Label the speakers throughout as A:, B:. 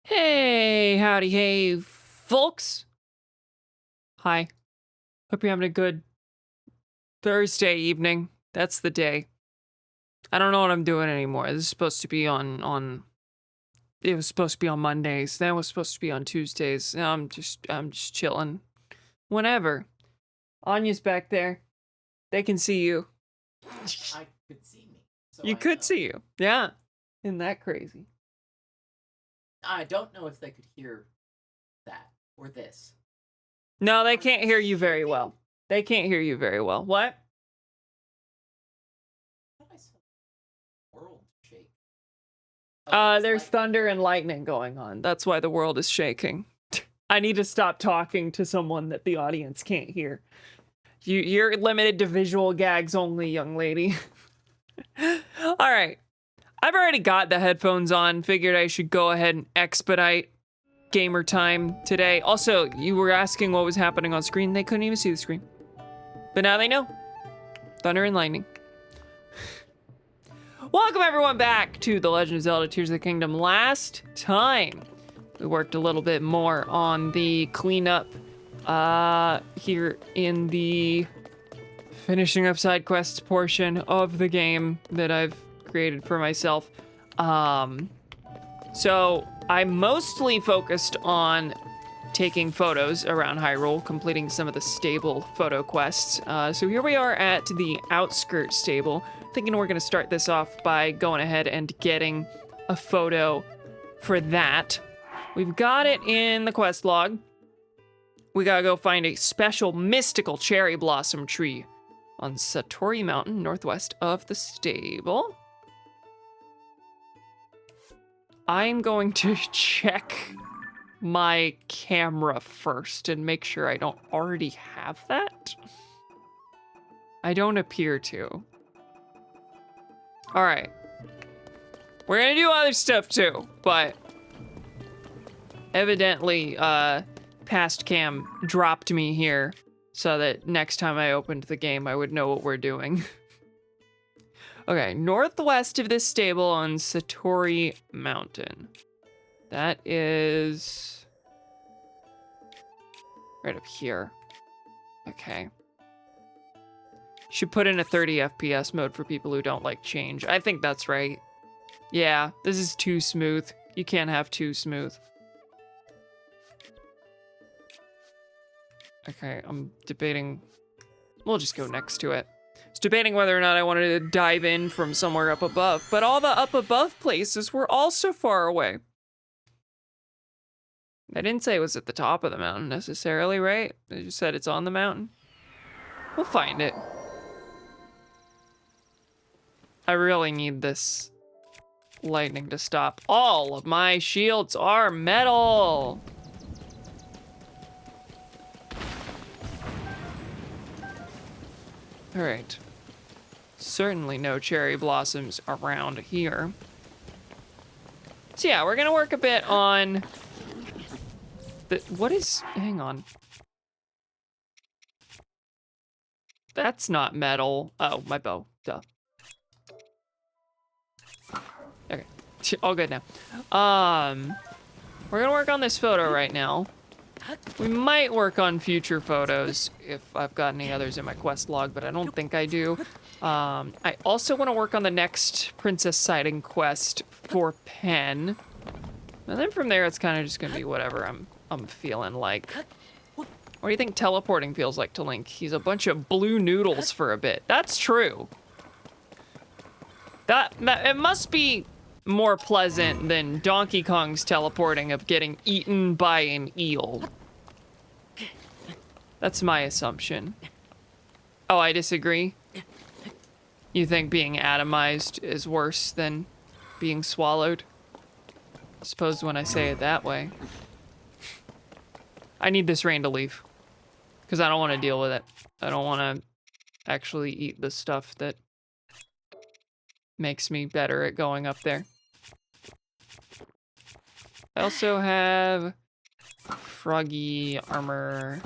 A: Hey, howdy, hey, folks. Hi. Hope you're having a good Thursday evening. That's the day. I don't know what I'm doing anymore. This is supposed to be on it was supposed to be on Mondays. Then it was supposed to be on Tuesdays. Now I'm just chilling. Whenever. Anya's back there. They can see you.
B: I could see me. So
A: You
B: I
A: could
B: know.
A: see you. Yeah. Isn't that crazy?
B: I don't know if they could hear that or this.
A: No, they can't hear you very well. They can't hear you very well. What?
B: What I said? World shake. Oh,
A: There's
B: lightning.
A: thunder and lightning going on. That's why the world is shaking. I need to stop talking to someone that the audience can't hear. You're limited to visual gags only, young lady. All right. I've already got the headphones on. Figured I should go ahead and expedite gamer time today. Also, you were asking what was happening on screen. They couldn't even see the screen. But now they know. Thunder and lightning. Welcome everyone back to The Legend of Zelda Tears of the Kingdom. Last time, we worked a little bit more on the cleanup here in the finishing up side quests portion of the game that I've created for myself. So I mostly focused on taking photos around Hyrule, completing some of the stable photo quests. So here we are at the outskirt stable. Thinking we're gonna start this off by going ahead and getting a photo for that. We've got it in the quest log. We gotta go find a special mystical cherry blossom tree on Satori Mountain, northwest of the stable. I'm going to check my camera first and make sure I don't already have that. I don't appear to. All right. We're gonna do other stuff too, but evidently, past cam dropped me here so that next time I opened the game, I would know what we're doing. Okay, northwest of this stable on Satori Mountain. That is right up here. Okay. Should put in a 30 FPS mode for people who don't like change. I think that's right. Yeah, this is too smooth. You can't have too smooth. Okay, I'm debating. We'll just go next to it. I was debating whether or not I wanted to dive in from somewhere up above, but all the up above places were also far away. I didn't say it was at the top of the mountain necessarily, right? I just said it's on the mountain. We'll find it. I really need this lightning to stop. All of my shields are metal. All right. Certainly no cherry blossoms around here. So yeah, we're gonna work a bit on the, what is, hang on. That's not metal. Oh, my bow, duh. Okay, all good now. We're gonna work on this photo right now. We might work on future photos if I've got any others in my quest log, but I don't think I do. I also want to work on the next princess sighting quest for Pen. And then from there, it's kind of just gonna be whatever I'm feeling like. What do you think teleporting feels like to Link? He's a bunch of blue noodles for a bit. That's true. That it must be more pleasant than Donkey Kong's teleporting of getting eaten by an eel. That's my assumption. Oh, I disagree. You think being atomized is worse than being swallowed? I suppose when I say it that way. I need this rain to leave, because I don't want to deal with it. I don't want to actually eat the stuff that makes me better at going up there. I also have froggy armor.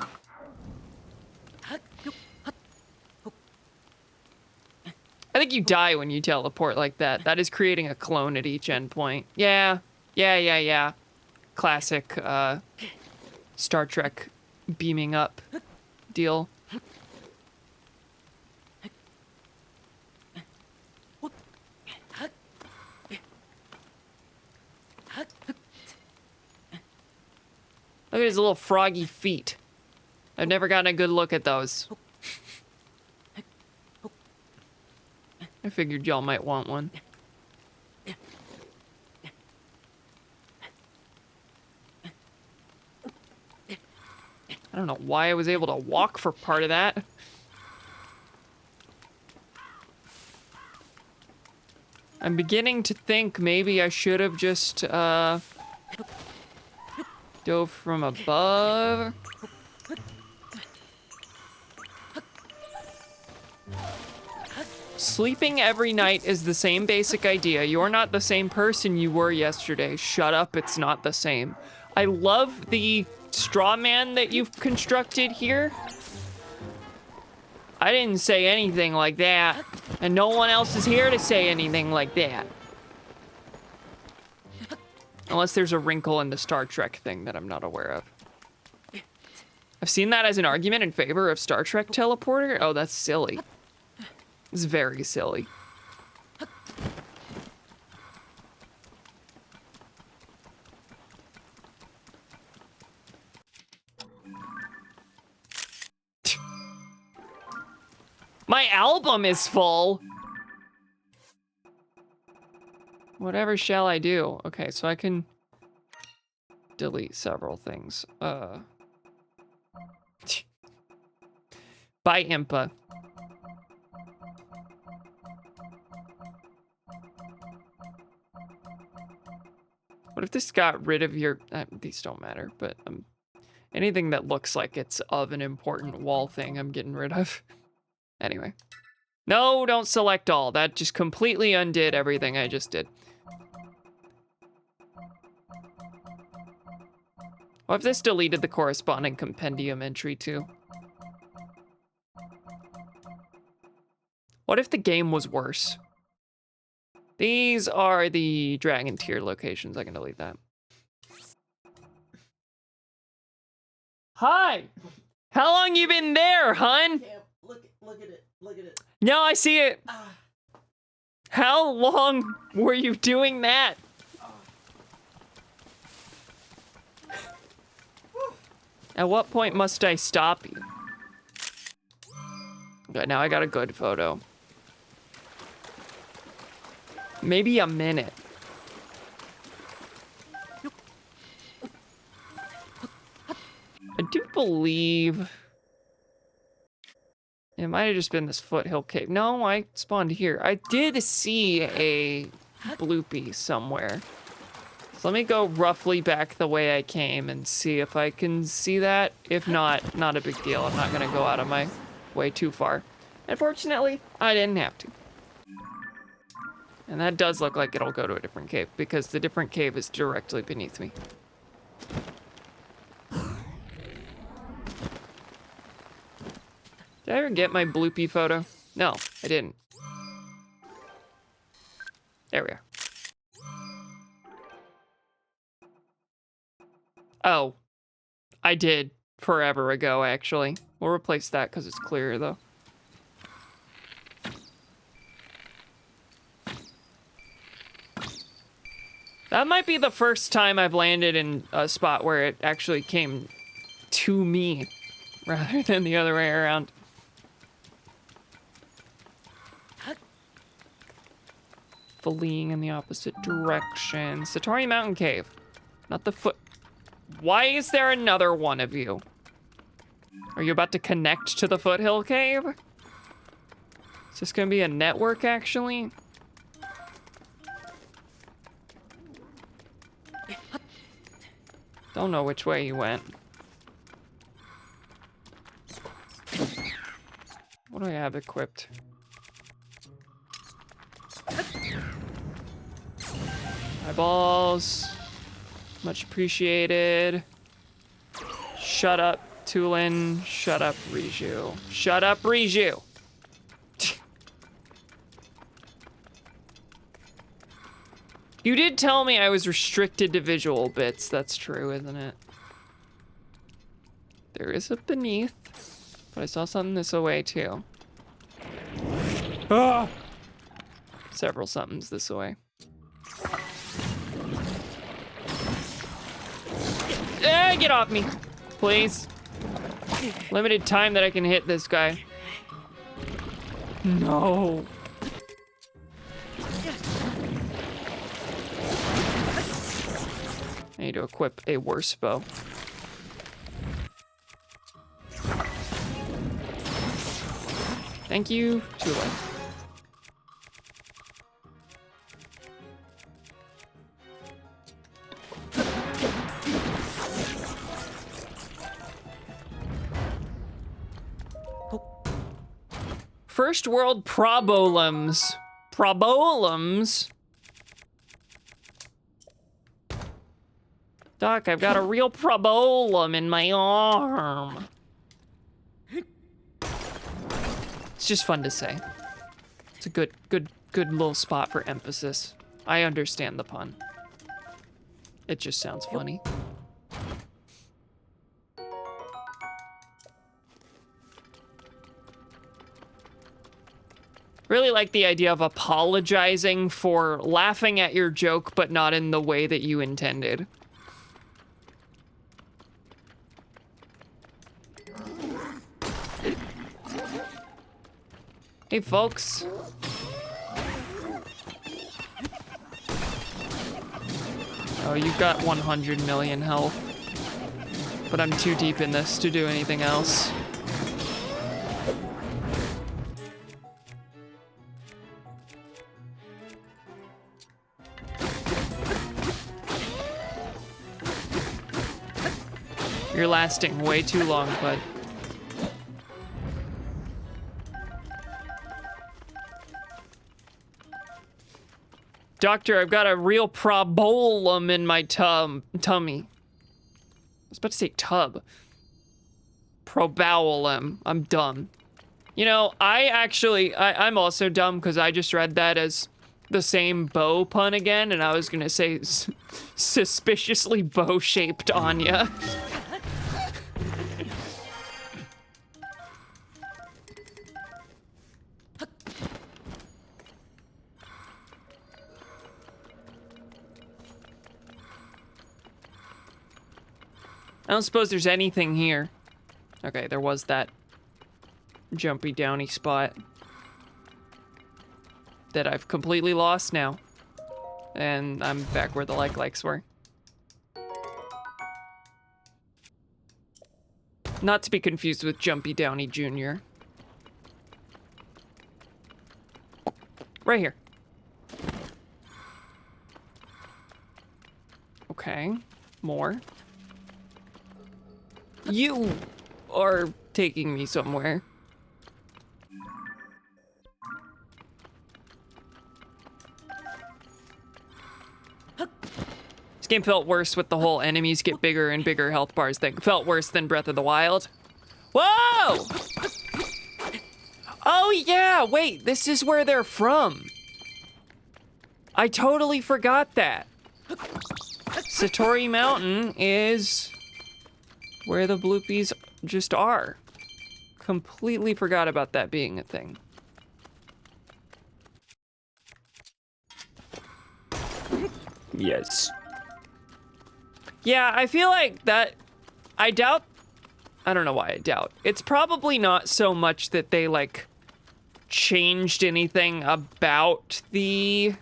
A: I think you die when you teleport like that. That is creating a clone at each endpoint. Yeah. classic Star Trek beaming up deal. Look at his little froggy feet. I've never gotten a good look at those. I figured y'all might want one. I don't know why I was able to walk for part of that. I'm beginning to think maybe I should have just, dove from above. Sleeping every night is the same basic idea. You're not the same person you were yesterday. Shut up, it's not the same. I love the straw man that you've constructed here. I didn't say anything like that, and no one else is here to say anything like that. Unless there's a wrinkle in the Star Trek thing that I'm not aware of. I've seen that as an argument in favor of Star Trek teleporter. Oh, that's silly. It's very silly. My album is full. Whatever shall I do? Okay, so I can delete several things. Bye, Impa. What if this got rid of your... these don't matter, but anything that looks like it's of an important wall thing, I'm getting rid of. Anyway. No, don't select all. That just completely undid everything I just did. What if this deleted the corresponding compendium entry too? What if the game was worse? These are the dragon tier locations. I can delete that. Hi! How long you been there, hun?
B: Cam, look at it. Look at it.
A: No, I see it. How long were you doing that? At what point must I stop you? Okay, now I got a good photo. Maybe a minute. I do believe it might have just been this foothill cave. No, I spawned here. I did see a bloopy somewhere. So let me go roughly back the way I came and see if I can see that. If not, not a big deal. I'm not gonna go out of my way too far. Unfortunately, I didn't have to. And that does look like it'll go to a different cave because the different cave is directly beneath me. Did I ever get my bloopy photo? No, I didn't. There we are. Oh, I did forever ago, actually. We'll replace that because it's clearer, though. That might be the first time I've landed in a spot where it actually came to me rather than the other way around. Fleeing in the opposite direction. Satori Mountain Cave. Not the foot. Why is there another one of you? Are you about to connect to the foothill cave? Is this gonna be a network, actually? Don't know which way you went. What do I have equipped? Eyeballs. Much appreciated. Shut up, Tulin. Shut up, Riju. Shut up, Riju. You did tell me I was restricted to visual bits. That's true, isn't it? There is a beneath, but I saw something this way too. Ah! Several somethings this way. Get off me, please. Limited time that I can hit this guy. No. I need to equip a worse bow. Thank you. Too late. First world problems. Problems. Doc, I've got a real problem in my arm. It's just fun to say. It's a good little spot for emphasis. I understand the pun. It just sounds funny. Really like the idea of apologizing for laughing at your joke, but not in the way that you intended. Hey, folks. Oh, you've got 100 million health. But I'm too deep in this to do anything else. You're lasting way too long, bud. Doctor, I've got a real problem in my tummy. I was about to say tub. Probowlum. I'm dumb. You know, I'm also dumb because I just read that as the same bow pun again, and I was gonna say suspiciously bow-shaped Anya. I don't suppose there's anything here. Okay, there was that jumpy downy spot that I've completely lost now. And I'm back where the likes were. Not to be confused with Jumpy Downey Jr. Right here. Okay, more. You are taking me somewhere. This game felt worse with the whole enemies get bigger and bigger health bars thing. Felt worse than Breath of the Wild. Whoa! Oh yeah, wait, this is where they're from. I totally forgot that. Satori Mountain is where the bloopies just are. Completely forgot about that being a thing. Yes. Yeah, I feel like that, I don't know why I doubt. It's probably not so much that they like changed anything about the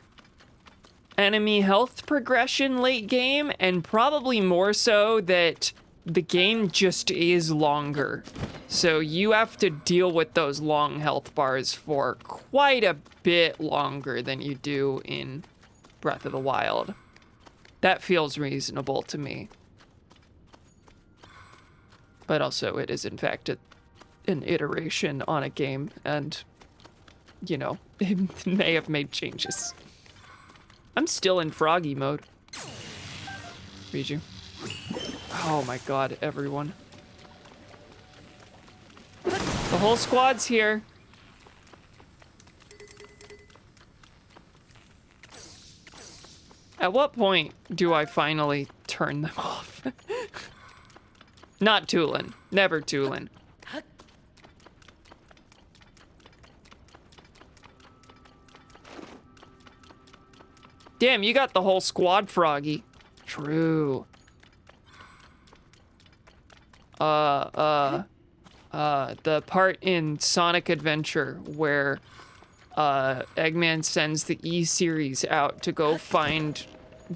A: enemy health progression late game, and probably more so that the game just is longer. So you have to deal with those long health bars for quite a bit longer than you do in Breath of the Wild. That feels reasonable to me. But also it is in fact an iteration on a game, and you know, it may have made changes. I'm still in froggy mode. Read you. Oh my god, everyone. The whole squad's here. At what point do I finally turn them off? Not Tulin. Never Tulin. Damn, you got the whole squad, Froggy. True. The part in Sonic Adventure where Eggman sends the E-Series out to go find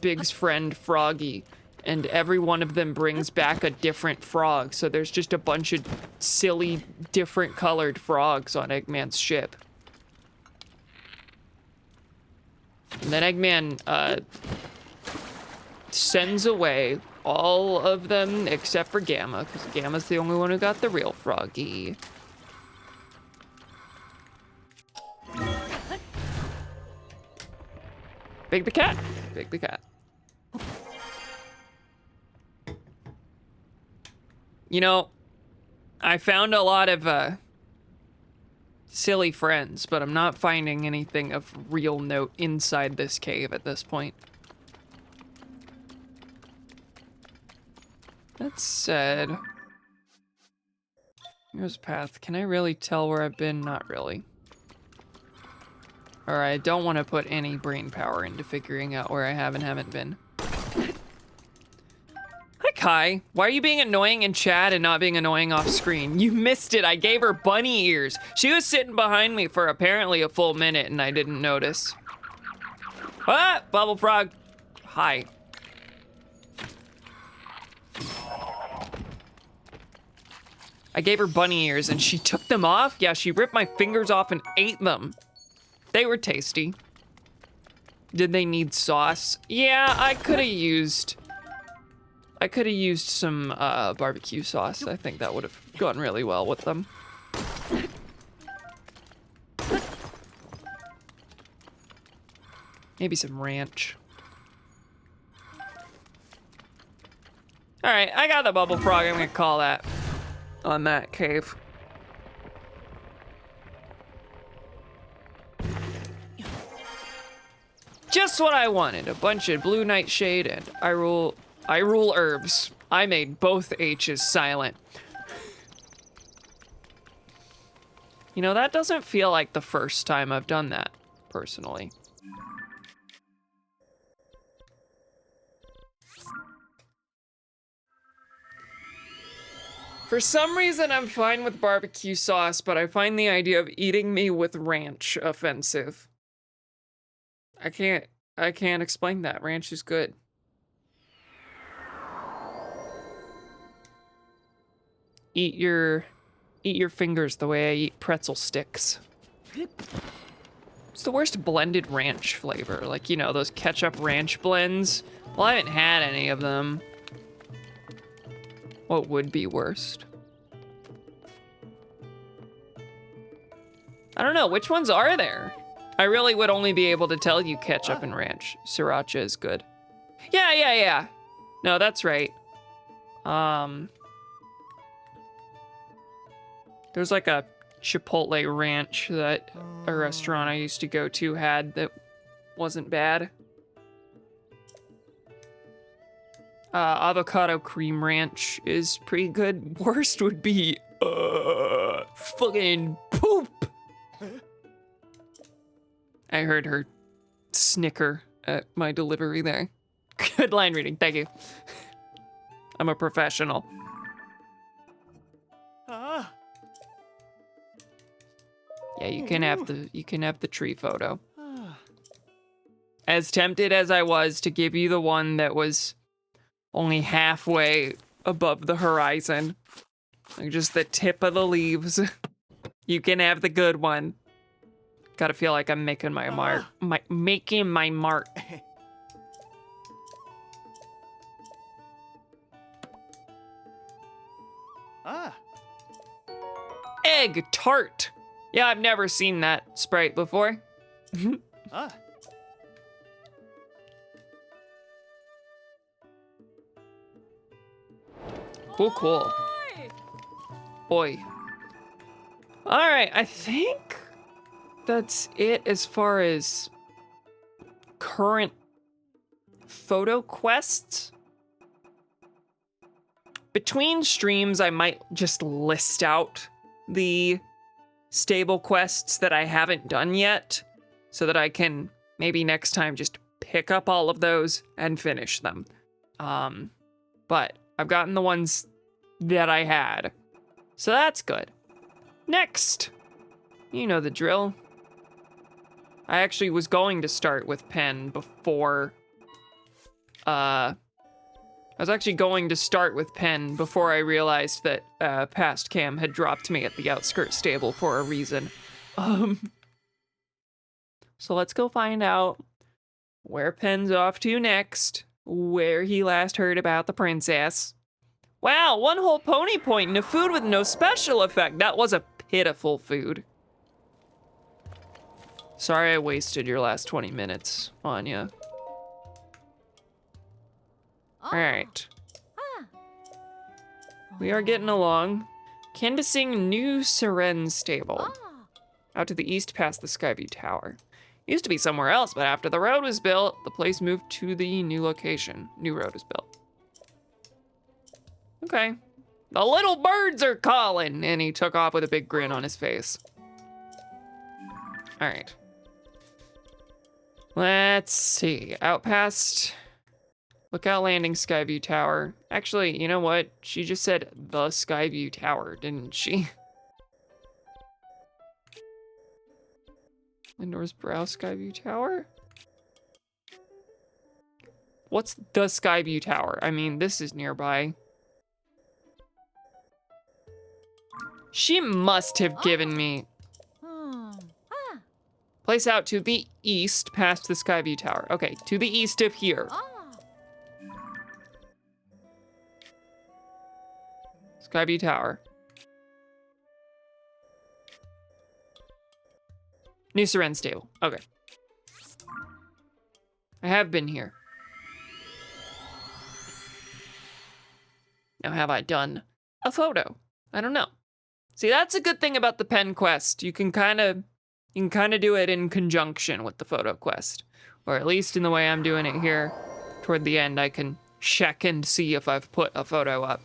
A: Big's friend Froggy, and every one of them brings back a different frog, so there's just a bunch of silly, different colored frogs on Eggman's ship. And then Eggman sends away all of them except for Gamma, because Gamma's the only one who got the real Froggy. Big the cat. Big the cat. You know, I found a lot of silly friends, but I'm not finding anything of real note inside this cave at this point. That said, here's a path. Can I really tell where I've been? Not really. All right, I don't want to put any brain power into figuring out where I have and haven't been. Hi, Kai. Why are you being annoying in chat and not being annoying off screen? You missed it. I gave her bunny ears. She was sitting behind me for apparently a full minute and I didn't notice. Ah, Bubble Frog. Hi. I gave her bunny ears and she took them off? Yeah, she ripped my fingers off and ate them. They were tasty. Did they need sauce? Yeah, I could have used some barbecue sauce. I think that would have gone really well with them. Maybe some ranch. All right, I got the bubble frog. I'm gonna call that on that cave. Just what I wanted, a bunch of blue nightshade and I rule herbs. I made both H's silent. You know, that doesn't feel like the first time I've done that, personally. For some reason, I'm fine with barbecue sauce, but I find the idea of eating me with ranch offensive. I can't explain that. Ranch is good. Eat your fingers the way I eat pretzel sticks. It's the worst blended ranch flavor. Like, you know, those ketchup ranch blends. Well, I haven't had any of them. What would be worst? I don't know. Which ones are there? I really would only be able to tell you ketchup and ranch. Sriracha is good. Yeah. No, that's right. There's like a Chipotle ranch that a restaurant I used to go to had that wasn't bad. Avocado cream ranch is pretty good. Worst would be fucking poop. I heard her snicker at my delivery there. Good line reading, thank you. I'm a professional. Yeah, you can have the tree photo. As tempted as I was to give you the one that was only halfway above the horizon, like just the tip of the leaves, you can have the good one. Gotta feel like I'm making my mark. Making my mark. Egg tart. Yeah, I've never seen that sprite before. Cool. Boy. All right, I think that's it as far as current photo quests. Between streams, I might just list out the stable quests that I haven't done yet, so that I can maybe next time just pick up all of those and finish them. But I've gotten the ones that I had, so that's good. Next, you know the drill. I actually was going to start with pen before, I was actually going to start with pen before I realized that Past Cam had dropped me at the outskirts stable for a reason. So let's go find out where Pen's off to next, where he last heard about the princess. Wow, 1 whole pony point and a food with no special effect. That was a pitiful food. Sorry I wasted your last 20 minutes on you. Alright. We are getting along. Canvassing New Seren Stable. Out to the east past the Skyview Tower. Used to be somewhere else, but after the road was built, the place moved to the new location. New road was built. Okay. The little birds are calling! And he took off with a big grin on his face. Alright. Let's see. Out past Lookout Landing, Skyview Tower. Actually, you know what? She just said the Skyview Tower, didn't she? Indoors Brow Skyview Tower? What's the Skyview Tower? I mean, this is nearby. She must have given me... Place out to the east past the Skyview Tower. Okay, to the east of here. Skyview Tower. New Seren Stable. Okay. I have been here. Now have I done a photo? I don't know. See, that's a good thing about the pen quest. You can kind of do it in conjunction with the photo quest. Or at least in the way I'm doing it here. Toward the end, I can check and see if I've put a photo up.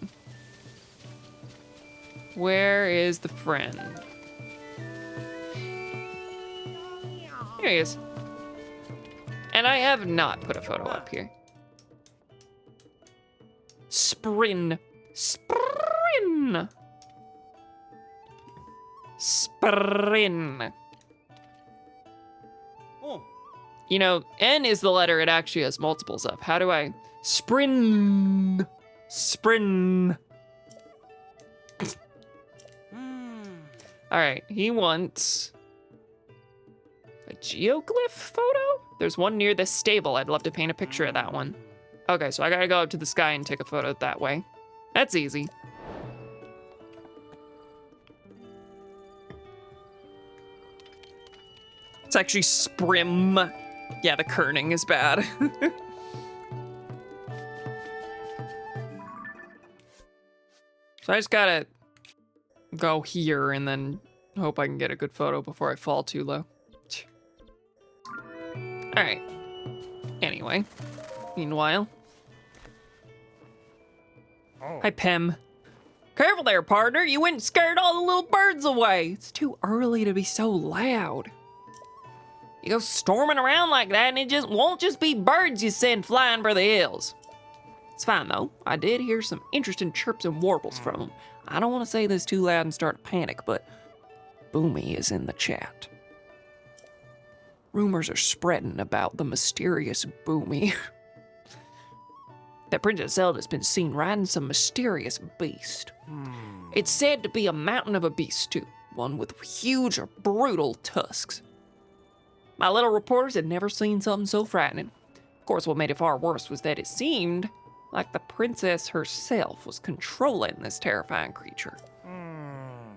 A: Where is the friend? Here he is. And I have not put a photo up here. Sprin. Sprin. Sprin.
C: Oh.
A: You know, N is the letter it actually has multiples of. How do I... Sprin. Sprin. All right, he wants a geoglyph photo? There's one near this stable. I'd love to paint a picture of that one. Okay, so I gotta go up to the sky and take a photo that way. That's easy. It's actually Sprim. Yeah, the kerning is bad. So I just gotta go here and then hope I can get a good photo before I fall too low. All right. Anyway, meanwhile.
C: Oh.
A: Hi, Pem. Careful there, partner. You went and scared all the little birds away. It's too early to be so loud. You go storming around like that and it just won't just be birds you send flying for the hills. It's fine though. I did hear some interesting chirps and warbles from them. I don't want to say this too loud and start a panic, but Boomy is in the chat. Rumors are spreading about the mysterious Boomy. That Princess Zelda's been seen riding some mysterious beast. It's said to be a mountain of a beast too, one with huge, brutal tusks. My little reporters had never seen something so frightening. Of course, what made it far worse was that it seemed like the princess herself was controlling this terrifying creature.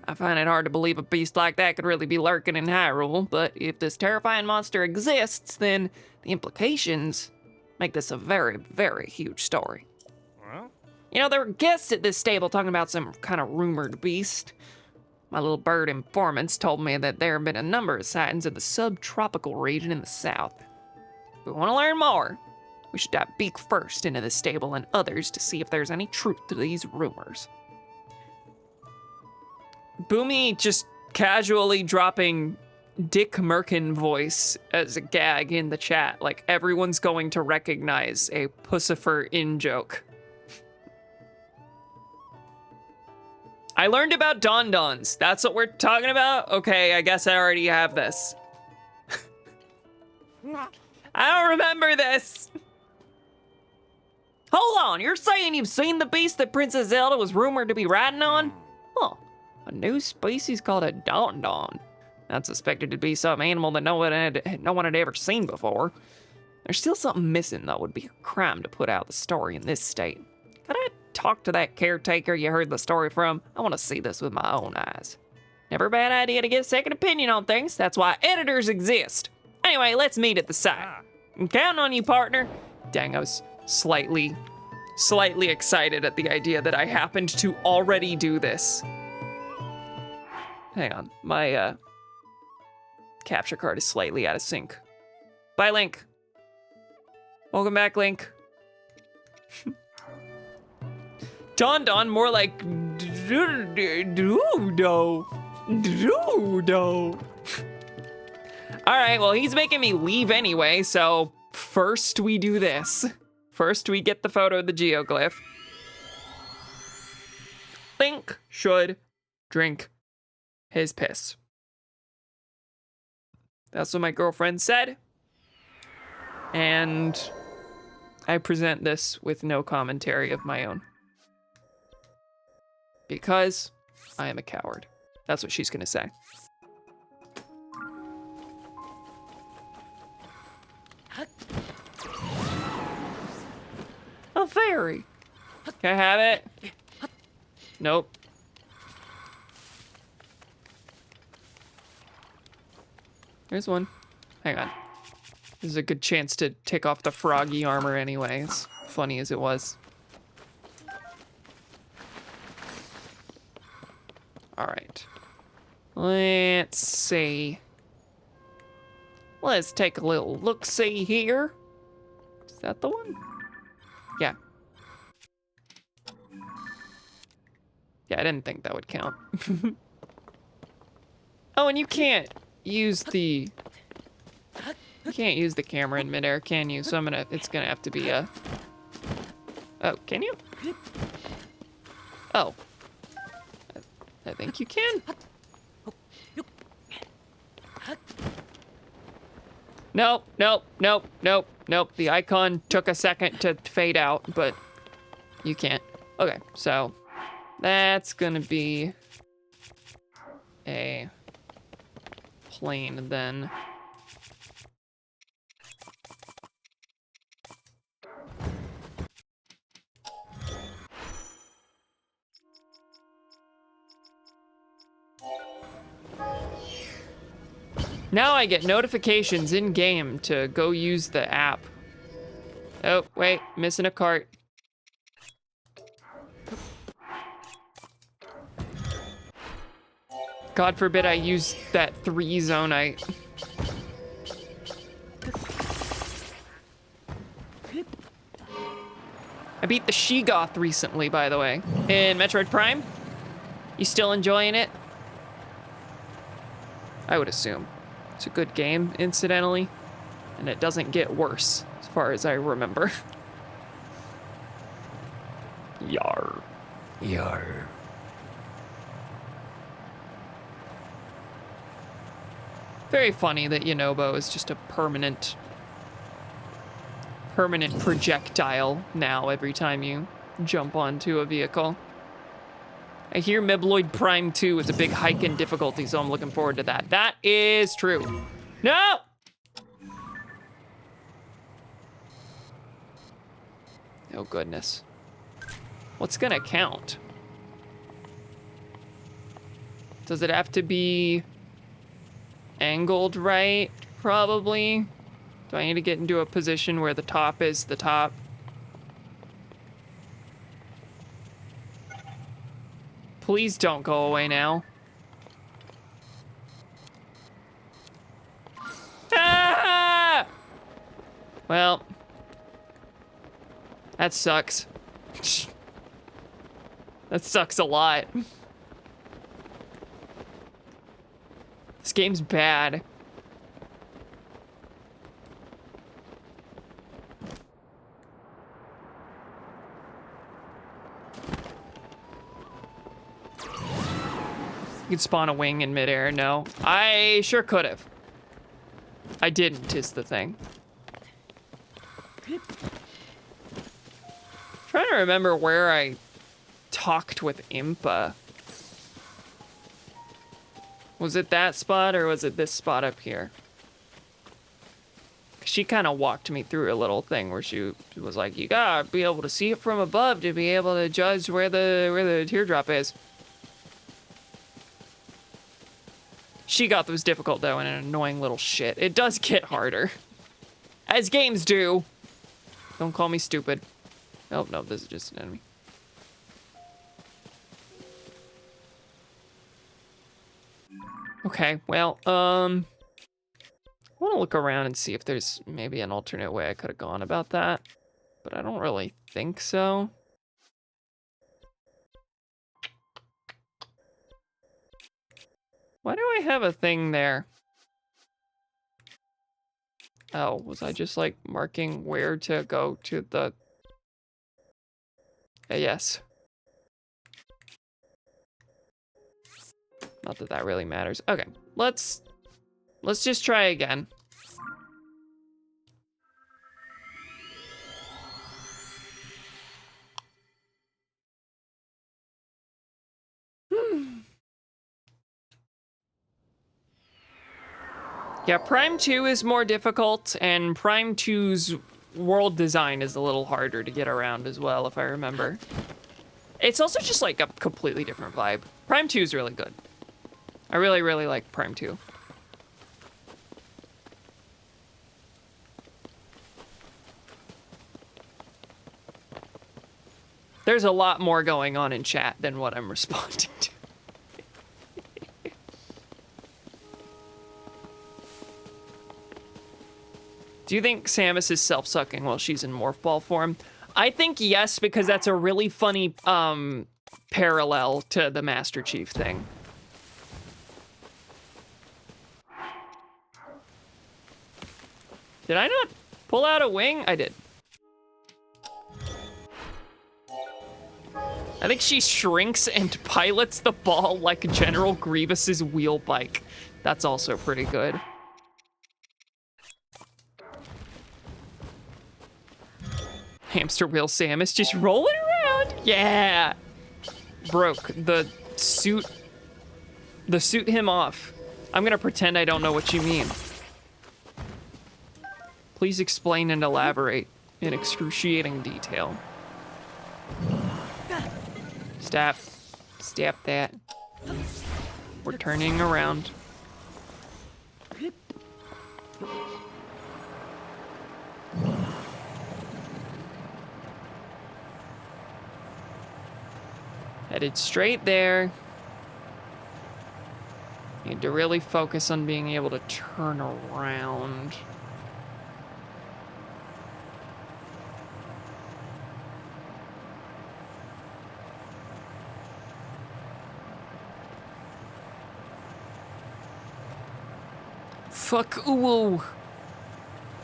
A: I find it hard to believe a beast like that could really be lurking in Hyrule, but if this terrifying monster exists, then the implications make this a very, very huge story.
C: Well?
A: You know, there were guests at this stable talking about some kind of rumored beast. My little bird informants told me that there have been a number of sightings of the subtropical region in the south. If we want to learn more, We should dive beak first into the stable and others to see if there's any truth to these rumors. Boomy just casually dropping Dick Merkin voice as a gag in the chat. Like, everyone's going to recognize a Pussifer in-joke. I learned about Don-Dons. That's what we're talking about? Okay, I guess I already have this. I don't remember this. Hold on, you're saying you've seen the beast that Princess Zelda was rumored to be riding on? Huh, a new species called a Don-Don. That's suspected to be some animal that no one had ever seen before. There's still something missing, though. It would be a crime to put out the story in this state. Could I talk to that caretaker you heard the story from? I want to see this with my own eyes. Never a bad idea to get a second opinion on things. That's why editors exist. Anyway, let's meet at the site. I'm counting on you, partner. Dang, I was slightly excited at the idea that I happened to already do this. Hang on, my capture card is slightly out of sync. Bye, Link. Welcome back, Link. Don, more like Dudo. All right, well, he's making me leave anyway, so first we do this. First we get the photo of the geoglyph. Link should drink his piss. That's what my girlfriend said. And I present this with no commentary of my own. Because I am a coward. That's what she's gonna say. A fairy. Can I have it? Nope. Here's one. Hang on. This is a good chance to take off the froggy armor anyway, as funny as it was. All right. Let's see. Let's take a little look-see here. Is that the one? Yeah. Yeah, I didn't think that would count. Oh, and you can't use the... You can't use the camera in midair, can you? So it's gonna have to be a... Oh, can you? Oh. I think you can. Nope. The icon took a second to fade out, but you can't. Okay, so that's gonna be a plane then. Now I get notifications in game to go use the app. Oh, wait, missing a cart. God forbid I use that 3 zonite. I beat the Sheegoth recently, by the way, in Metroid Prime. You still enjoying it? I would assume. It's a good game, incidentally, and it doesn't get worse, as far as I remember. Yar. Yar. Very funny that Yonobo is just a permanent projectile now every time you jump onto a vehicle. I hear Mibloid Prime 2 is a big hike in difficulty, so I'm looking forward to that. That is true. No! Oh, goodness. What's gonna count? Does it have to be angled right, probably? Do I need to get into a position where the top is the top? Please don't go away now. Ah! Well, That sucks. That sucks a lot. This game's bad. You could spawn a wing in midair. No, I sure could have. I didn't, is the thing. Trying to remember where I talked with Impa. Was it that spot or was it this spot up here? She kind of walked me through a little thing where she was like, you gotta be able to see it from above to be able to judge where the teardrop is. She got those difficult though, and an annoying little shit. It does get harder. As games do. Don't call me stupid. Oh, no, this is just an enemy. Okay, well, I want to look around and see if there's maybe an alternate way I could have gone about that, but I don't really think so. Why do I have a thing there? Oh, was I just like marking where to go to the... yes. Not that that really matters. Okay, let's just try again. Yeah, Prime 2 is more difficult, and Prime 2's world design is a little harder to get around as well, if I remember. It's also just like a completely different vibe. Prime 2 is really good. I really, really like Prime 2. There's a lot more going on in chat than what I'm responding to. Do you think Samus is self-sucking while she's in morph ball form? I think yes, because that's a really funny parallel to the Master Chief thing. Did I not pull out a wing? I did. I think she shrinks and pilots the ball like General Grievous's wheel bike. That's also pretty good. Hamster wheel Samus just rolling around. Yeah. Broke the suit him off. I'm gonna pretend I don't know what you mean. Please explain and elaborate in excruciating detail. Stop. Stop that. We're turning around. Headed straight there. Need to really focus on being able to turn around. Fuck ooh.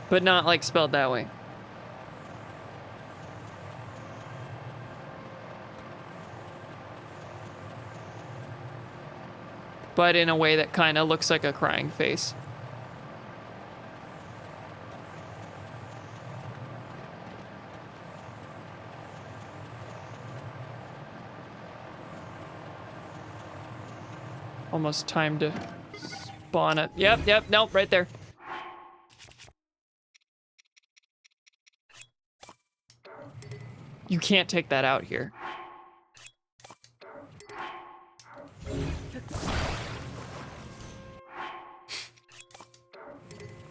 A: But not like spelled that way. But in a way that kind of looks like a crying face. Almost time to spawn it. Yep, nope, right there. You can't take that out here.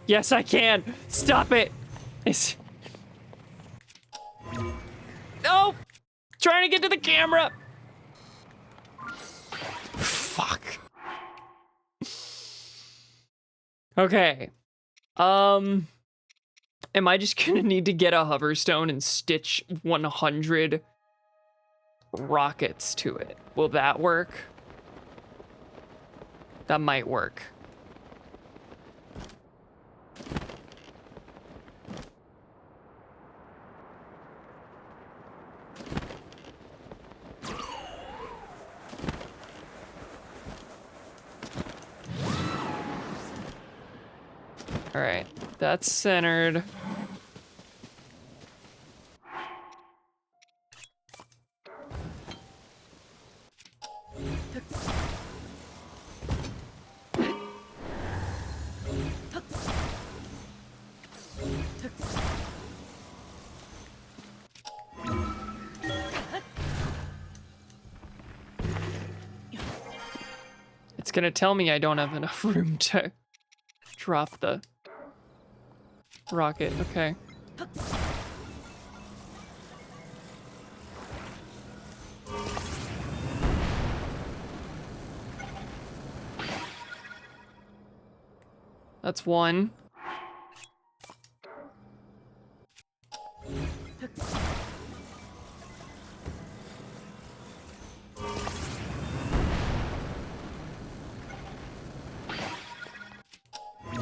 A: Yes, I can. Stop it. It's... No! Trying to get to the camera. Fuck. Okay. Am Am I just gonna need to get a hoverstone and stitch 100 rockets to it? Will that work? That might work. All right, that's centered. It's gonna tell me I don't have enough room to drop the rocket. Okay. That's one.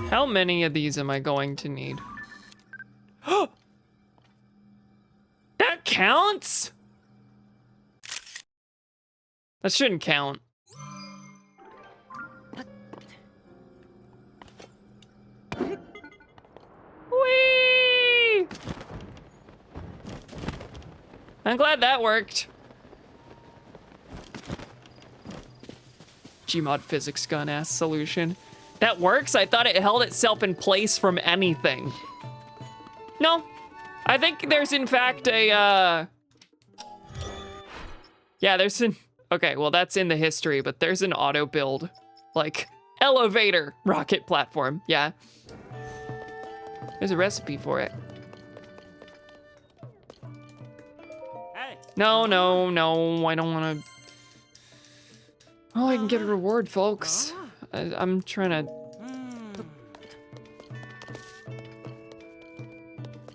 A: How many of these am I going to need? That counts? That shouldn't count. Whee! I'm glad that worked. Gmod physics gun ass solution. That works? I thought it held itself in place from anything. No. I think there's in fact a, yeah, there's an, okay, well that's in the history, but there's an auto build, like, elevator rocket platform, yeah. There's a recipe for it.
C: Hey.
A: No, no, no, I don't wanna. Oh, I can get a reward, folks. I'm trying to.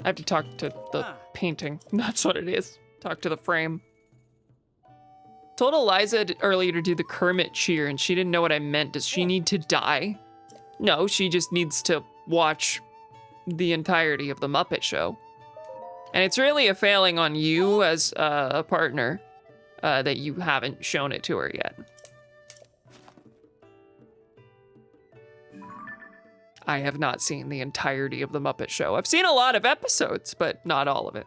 A: I have to talk to the painting. That's what it is. Talk to the frame. Told Eliza earlier to do the Kermit cheer, and she didn't know what I meant. Does she need to die? No, she just needs to watch the entirety of the Muppet Show. And it's really a failing on you as a partner that you haven't shown it to her yet. I have not seen the entirety of the Muppet Show. I've seen a lot of episodes, but not all of it.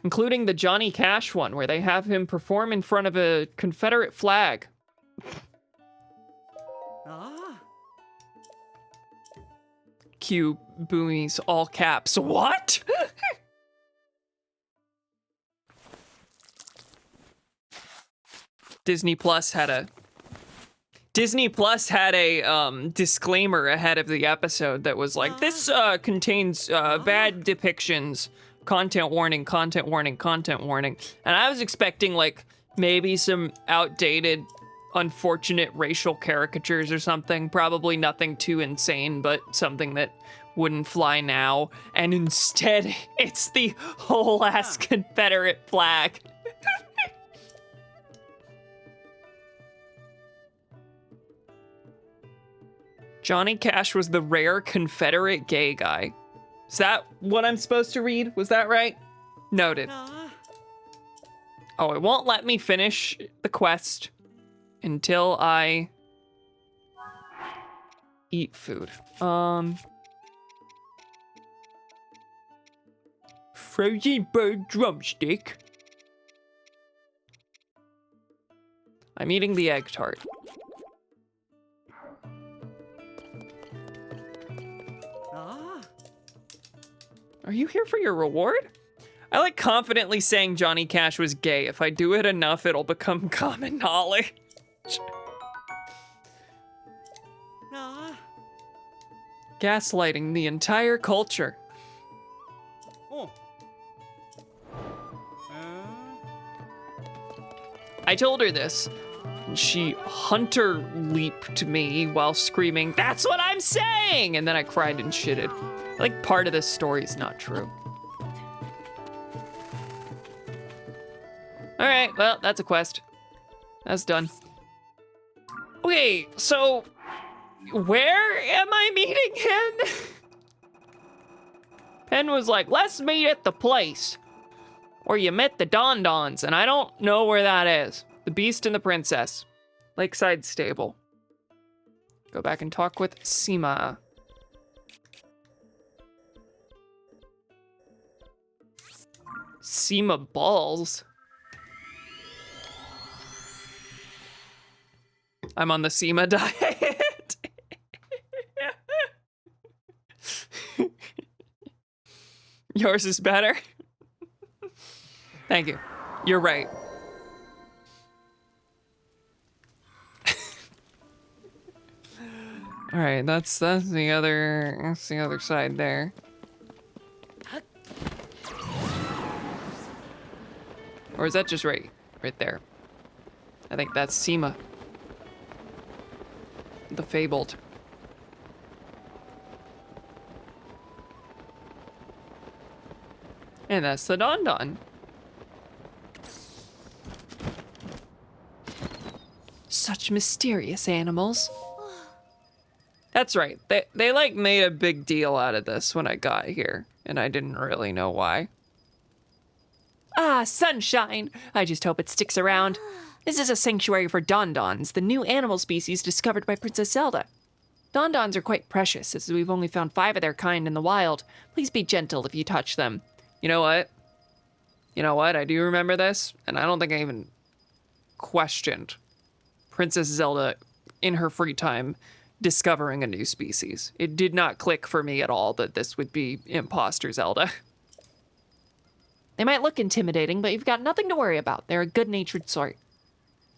A: Including the Johnny Cash one, where they have him perform in front of a Confederate flag. Cue Boomies, all caps. What? Disney Plus had a disclaimer ahead of the episode that was like, this contains bad depictions, content warning, content warning, content warning. And I was expecting like maybe some outdated, unfortunate racial caricatures or something. Probably nothing too insane, but something that wouldn't fly now. And instead, it's the whole ass Confederate flag. Johnny Cash was the rare Confederate gay guy. Is that what I'm supposed to read? Was that right? Noted. Oh, it won't let me finish the quest until I eat food. Frozen bird drumstick. I'm eating the egg tart. Are you here for your reward? I like confidently saying Johnny Cash was gay. If I do it enough, it'll become common knowledge. Gaslighting the entire culture. I told her this. and she hunter leaped me while screaming, "That's what I'm saying!" And then I cried and shitted. Like, part of this story is not true. All right, well, that's a quest. That's done. Okay, so where am I meeting Hen? Hen was like, let's meet at the place where you met the Don Dons, and I don't know where that is. The Beast and the Princess. Lakeside Stable. Go back and talk with Seema. Seema balls. I'm on the Seema diet. Yours is better. Thank you. You're right. All right, that's the other side there. Or is that just right there? I think that's Seema. The Fabled. And that's the Don Don. Such mysterious animals. That's right. They like made a big deal out of this when I got here, and I didn't really know why. Ah, sunshine. I just hope it sticks around. This is a sanctuary for Dondons, the new animal species discovered by Princess Zelda. Dondons are quite precious, as we've only found 5 of their kind in the wild. Please be gentle if you touch them. You know what? I do remember this, and I don't think I even questioned Princess Zelda in her free time discovering a new species. It did not click for me at all that this would be Imposter Zelda. They might look intimidating, but you've got nothing to worry about. They're a good-natured sort.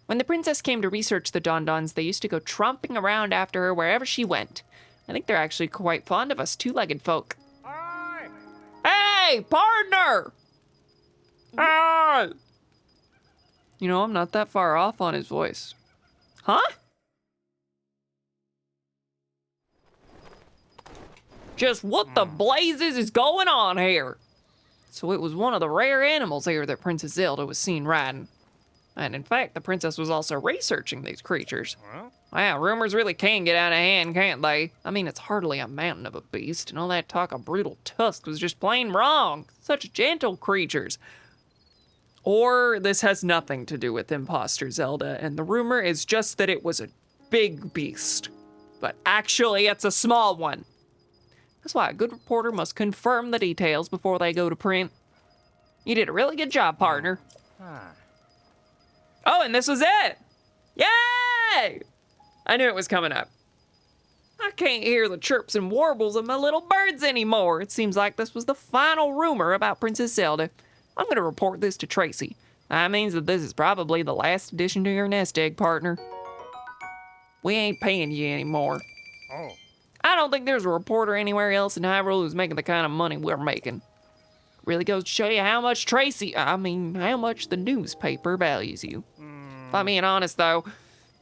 A: When the princess came to research the Dondons, they used to go tromping around after her wherever she went. I think they're actually quite fond of us two-legged folk.
C: Aye.
A: Hey, partner! Ah! You know, I'm not that far off on his voice. Huh? Just what the blazes is going on here? So it was one of the rare animals here that Princess Zelda was seen riding. And in fact, the princess was also researching these creatures.
C: Huh?
A: Wow, rumors really can get out of hand, can't they? I mean, it's hardly a mountain of a beast, and all that talk of brutal tusks was just plain wrong. Such gentle creatures. Or this has nothing to do with Imposter Zelda, and the rumor is just that it was a big beast. But actually, it's a small one. That's why a good reporter must confirm the details before they go to print. You did a really good job, partner.
C: Ah.
A: Oh, and this was it! Yay! I knew it was coming up. I can't hear the chirps and warbles of my little birds anymore. It seems like this was the final rumor about Princess Zelda. I'm gonna report this to Tracy. That means that this is probably the last addition to your nest egg, partner. We ain't paying you anymore.
C: Oh.
A: I don't think there's a reporter anywhere else in Hyrule who's making the kind of money we're making. Really goes to show you how much how much the newspaper values you. If I'm being honest, though,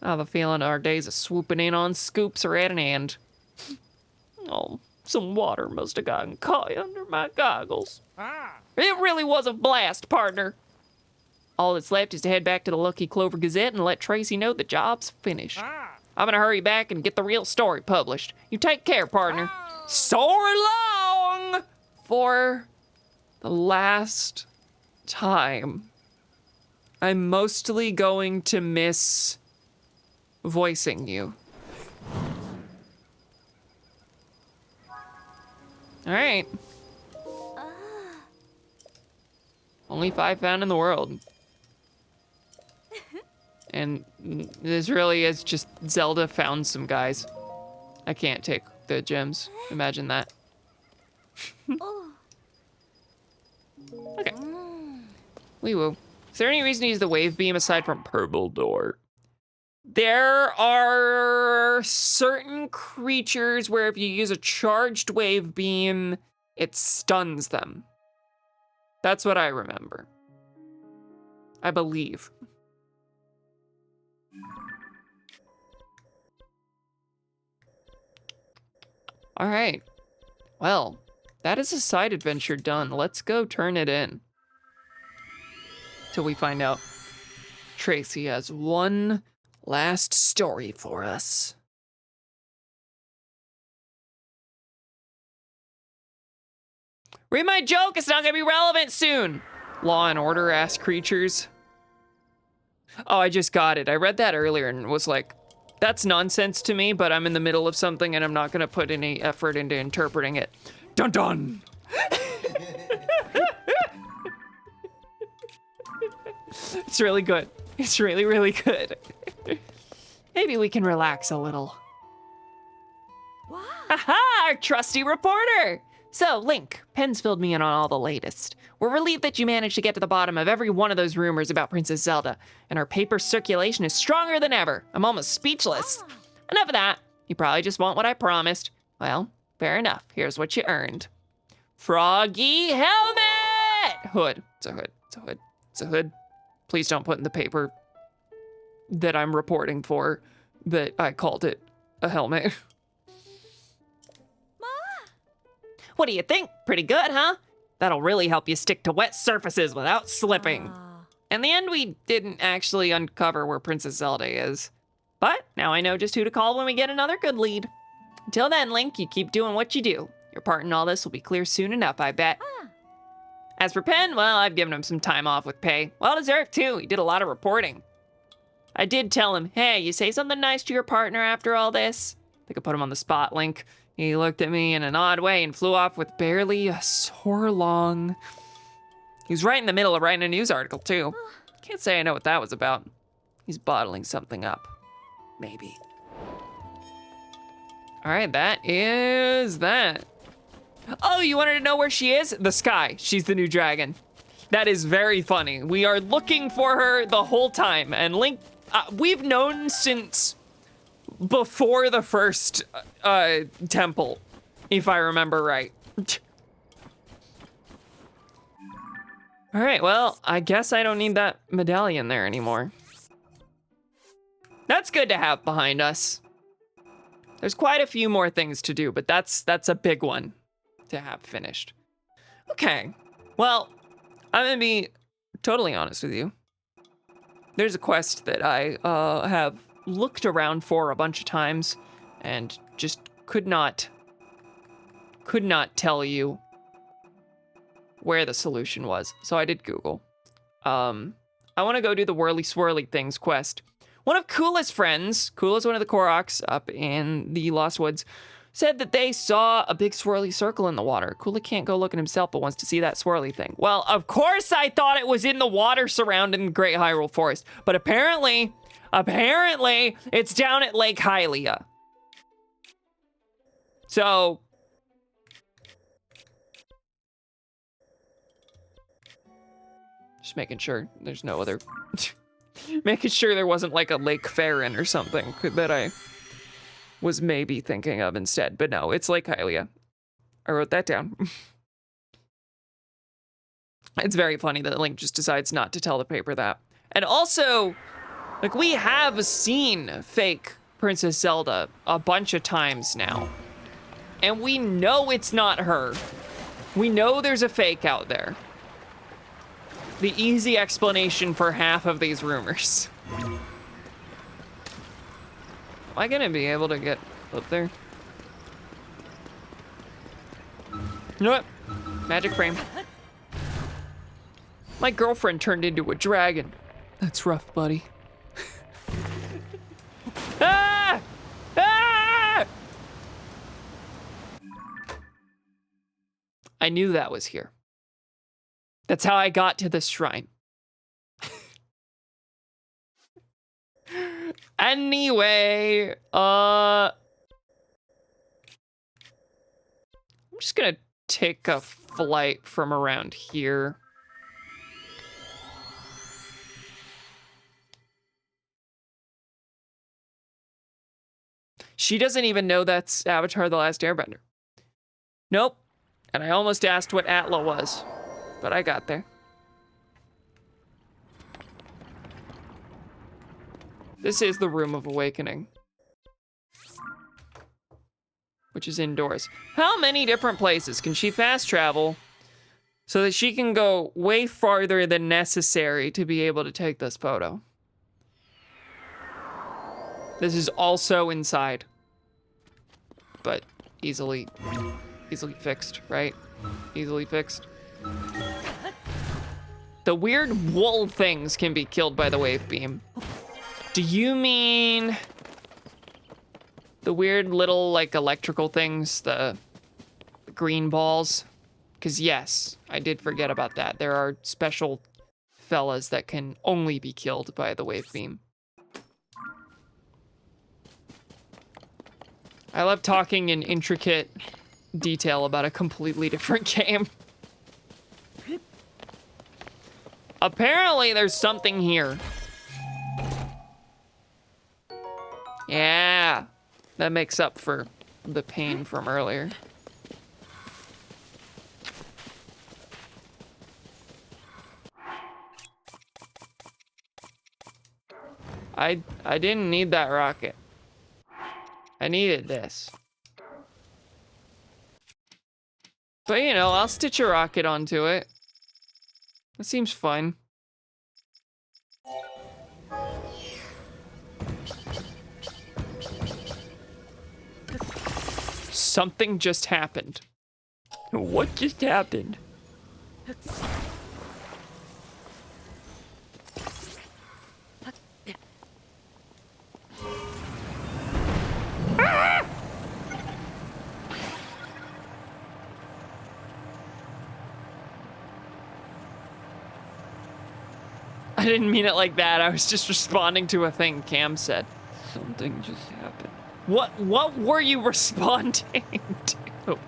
A: I have a feeling our days of swooping in on scoops are at an end. Oh, some water must have gotten caught under my goggles.
C: Ah.
A: It really was a blast, partner. All that's left is to head back to the Lucky Clover Gazette and let Tracy know the job's finished.
C: Ah.
A: I'm gonna hurry back and get the real story published. You take care, partner. So long for the last time. I'm mostly going to miss voicing you. All right. Only 5 found in the world. And this really is just Zelda found some guys. I can't take the gems. Imagine that. Okay. Wee woo. Is there any reason to use the wave beam aside from Purple Door? There are certain creatures where if you use a charged wave beam, it stuns them. That's what I remember. I believe. All right. Well, that is a side adventure done. Let's go turn it in. Till we find out Tracy has one last story for us. Read my joke, it's not gonna be relevant soon. Law and Order ass creatures. Oh, I just got it. I read that earlier and was like, that's nonsense to me, but I'm in the middle of something and I'm not gonna put any effort into interpreting it. Dun dun! It's really good. It's really, really good. Maybe we can relax a little.
D: Wow.
A: Aha, our trusty reporter! So, Link, Penn's filled me in on all the latest. We're relieved that you managed to get to the bottom of every one of those rumors about Princess Zelda, and our paper circulation is stronger than ever. I'm almost speechless. Enough of that. You probably just want what I promised. Well, fair enough. Here's what you earned. Froggy helmet! Hood. It's a hood. It's a hood. It's a hood. Please don't put in the paper that I'm reporting for that I called it a helmet. What do you think? Pretty good, huh? That'll really help you stick to wet surfaces without slipping. In the end, we didn't actually uncover where Princess Zelda is. But now I know just who to call when we get another good lead. Until then, Link, you keep doing what you do. Your part in all this will be clear soon enough, I bet. As for Penn, well, I've given him some time off with pay. Well deserved, too. He did a lot of reporting. I did tell him, hey, you say something nice to your partner after all this? I think I put him on the spot, Link. He looked at me in an odd way and flew off with barely a soar long. He was right in the middle of writing a news article, too. Can't say I know what that was about. He's bottling something up. Maybe. All right, that is that. Oh, you wanted to know where she is? The sky. She's the new dragon. That is very funny. We are looking for her the whole time. And Link, we've known since before the first temple, if I remember right. All right, well, I guess I don't need that medallion there anymore. That's good to have behind us. There's quite a few more things to do, but that's a big one to have finished. Okay, well, I'm gonna be totally honest with you. There's a quest that I have looked around for a bunch of times and just could not tell you where the solution was. So I did Google. I want to go do the Whirly Swirly Things quest. One of Kula's friends, Kula's one of the Koroks up in the Lost Woods, said that they saw a big swirly circle in the water. Kula can't go looking himself, but wants to see that swirly thing. Well, of course I thought it was in the water surrounding Great Hyrule Forest, but apparently it's down at Lake Hylia. So, just making sure there's no other, making sure there wasn't like a Lake Farron or something that I was maybe thinking of instead, but no, it's Lake Hylia. I wrote that down. It's very funny that Link just decides not to tell the paper that. And also, like, we have seen fake Princess Zelda a bunch of times now. And we know it's not her. We know there's a fake out there. The easy explanation for half of these rumors. Am I gonna be able to get up there? You know what? Magic frame. My girlfriend turned into a dragon. That's rough, buddy. Ah! Ah! I knew that was here. That's how I got to this shrine. Anyway, I'm just gonna take a flight from around here. She doesn't even know that's Avatar: The Last Airbender. Nope. And I almost asked what Atla was, but I got there. This is the Room of Awakening. which is indoors. How many different places can she fast travel so that she can go way farther than necessary to be able to take this photo? This is also inside, but easily fixed, right? Easily fixed. The weird wool things can be killed by the wave beam. Do you mean the weird little, like, electrical things, the green balls? Because yes, I did forget about that. There are special fellas that can only be killed by the wave beam. I love talking in intricate detail about a completely different game. Apparently there's something here. Yeah, that makes up for the pain from earlier. I didn't need that rocket. I needed this. But you know, I'll stitch a rocket onto it. That seems fun. Something just happened. What just happened? I didn't mean it like that. I was just responding to a thing Cam said. Something just happened. What were you responding to?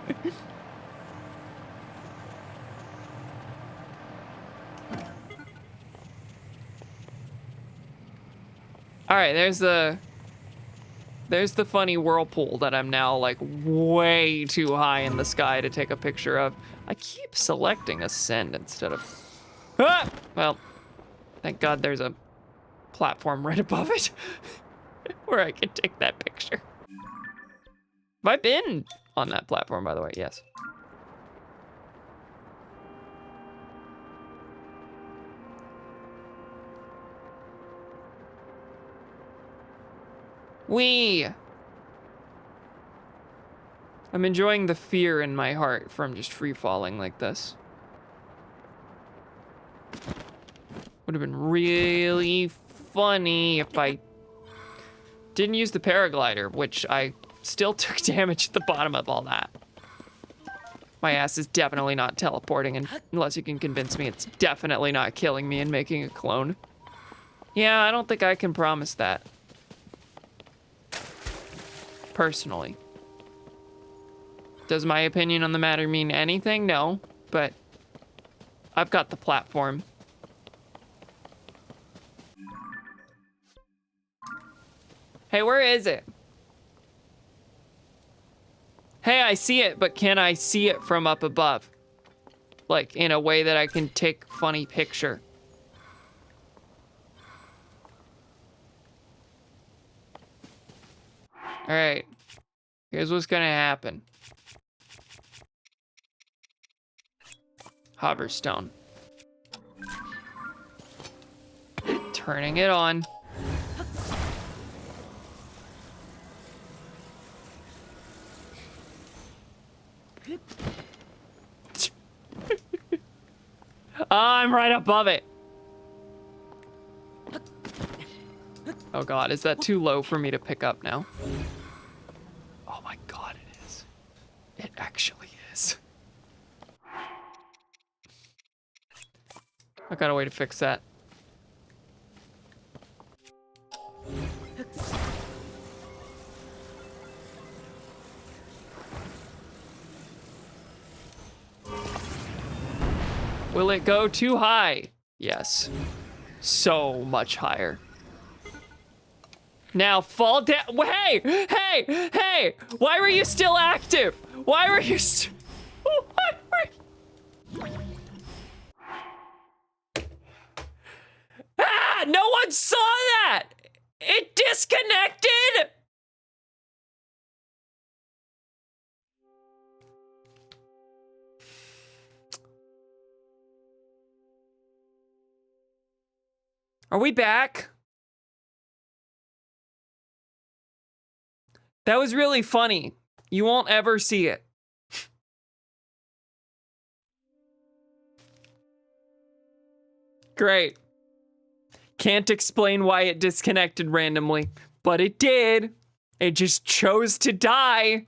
A: All right, there's the funny whirlpool that I'm now like way too high in the sky to take a picture of. I keep selecting ascend instead of, well, thank God there's a platform right above it where I can take that picture. Have I been on that platform, by the way? Yes. I'm enjoying the fear in my heart from just free falling like this. Would have been really funny if I didn't use the paraglider, which I still took damage at the bottom of all that. My ass is definitely not teleporting, unless you can convince me it's definitely not killing me and making a clone. Yeah, I don't think I can promise that. Personally. Does my opinion on the matter mean anything? No, but I've got the platform. Hey, where is it? Hey, I see it, but can I see it from up above? Like, in a way that I can take a funny picture. All right, here's what's gonna happen. Hoverstone. Turning it on. I'm right above it. Oh God, is that too low for me to pick up now? Oh my God, it is. It actually is. I got a way to fix that. Will it go too high? Yes. So much higher. Now fall down. Hey! Hey! Hey! Why were you still active? Why were you Ah! No one saw that! It disconnected! Are we back? That was really funny. You won't ever see it. Great. Can't explain why it disconnected randomly, but it did. It just chose to die.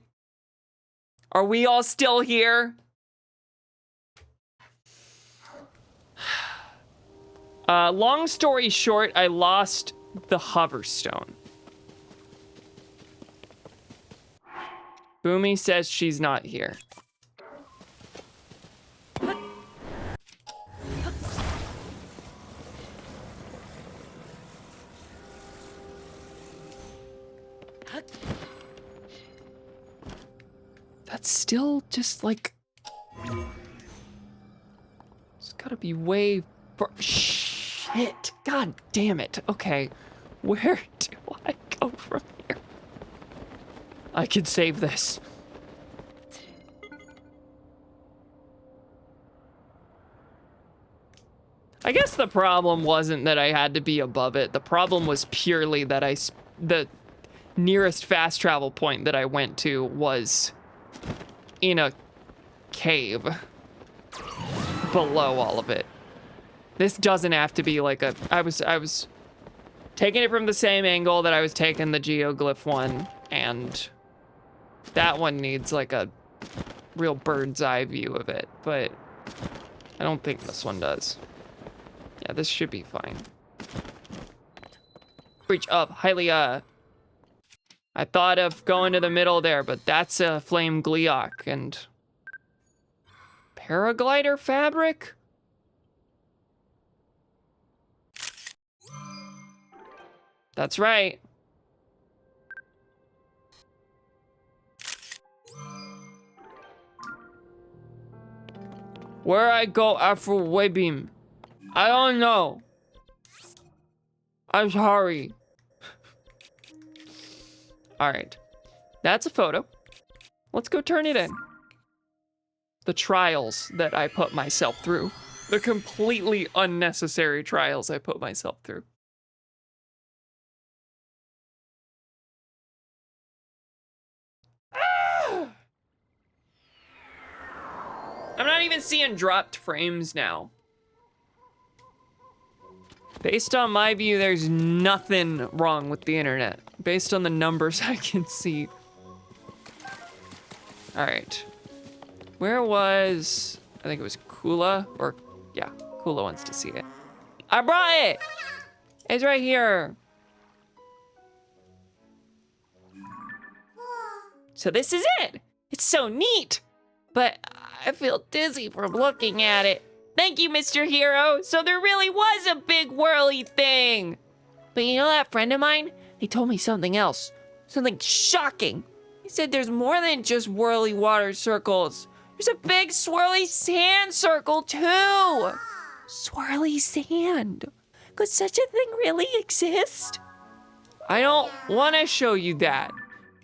A: Are we all still here? Long story short, I lost the hoverstone. Boomy says she's not here. That's still just like... It's gotta be way far... Shit! God damn it. Okay. Where do I go from here? I could save this. I guess the problem wasn't that I had to be above it. The problem was purely that the nearest fast travel point that I went to was in a cave below all of it. This doesn't have to be like a... I was taking it from the same angle that I was taking the geoglyph one, and that one needs like a real bird's eye view of it, but I don't think this one does. Yeah, this should be fine. Breach of Hylia. I thought of going to the middle there, but that's a flame gliok and paraglider fabric? That's right. Where I go after Webbeam? I don't know. I'm sorry. All right, that's a photo. Let's go turn it in. The trials that I put myself through. The completely unnecessary trials I put myself through. Ah! I'm not even seeing dropped frames now. Based on my view, there's nothing wrong with the internet. Based on the numbers I can see. All right. Where was, I think it was Kula, or yeah, Kula wants to see it. I brought it! It's right here. So this is it. It's so neat, but I feel dizzy from looking at it. Thank you, Mr. Hero. So there really was a big whirly thing. But you know that friend of mine? He told me something else. Something shocking. He said there's more than just whirly water circles. There's a big swirly sand circle too. Swirly sand. Could such a thing really exist? I don't want to show you that.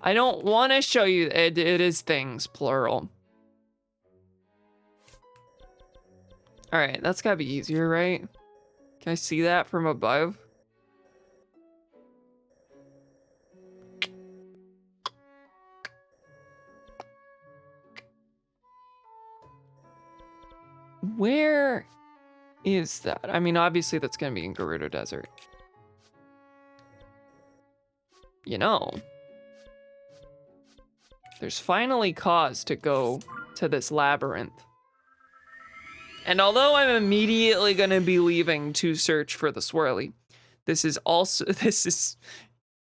A: I don't want to show you, it is things, plural. All right, that's gotta be easier, right? Can I see that from above? Where is that? I mean, obviously that's gonna be in Gerudo Desert. You know, there's finally cause to go to this labyrinth. And although I'm immediately gonna be leaving to search for the swirly, this is also, this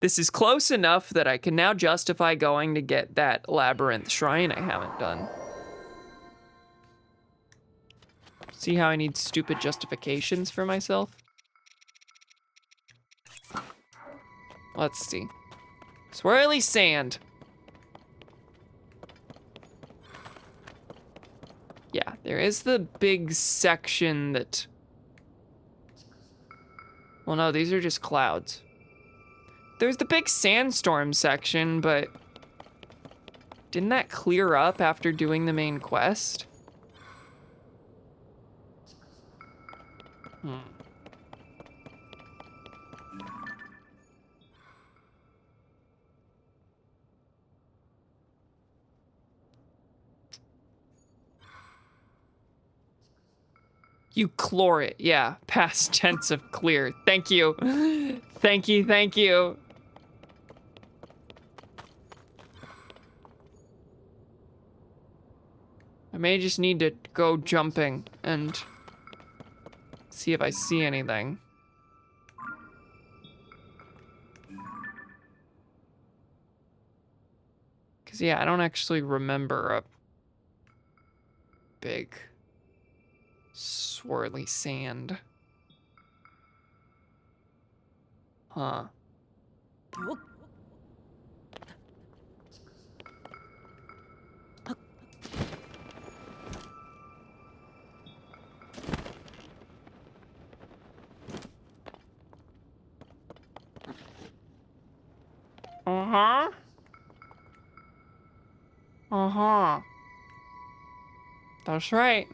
A: is close enough that I can now justify going to get that labyrinth shrine I haven't done. See how I need stupid justifications for myself? Let's see. Swirly sand. Yeah, there is the big section that... Well, no, these are just clouds. There's the big sandstorm section, but... Didn't that clear up after doing the main quest? You chlor it. Yeah, past tense of clear. Thank you. Thank you, thank you. I may just need to go jumping and see if I see anything. Because, yeah, I don't actually remember a big swirly sand. Huh. Uh-huh. Uh-huh. That's right.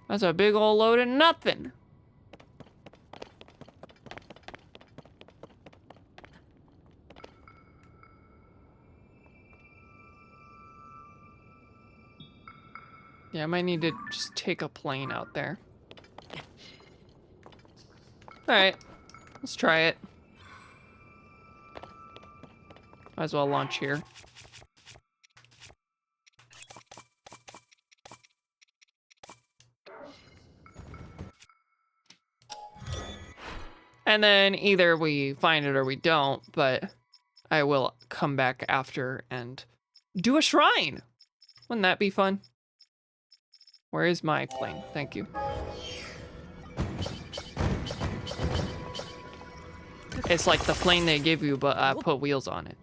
A: That's a big old load of nothing. Yeah, I might need to just take a plane out there. Alright, let's try it. Might as well launch here. And then either we find it or we don't, but I will come back after and do a shrine. Wouldn't that be fun? Where is my plane? Thank you. It's like the plane they give you, but put wheels on it.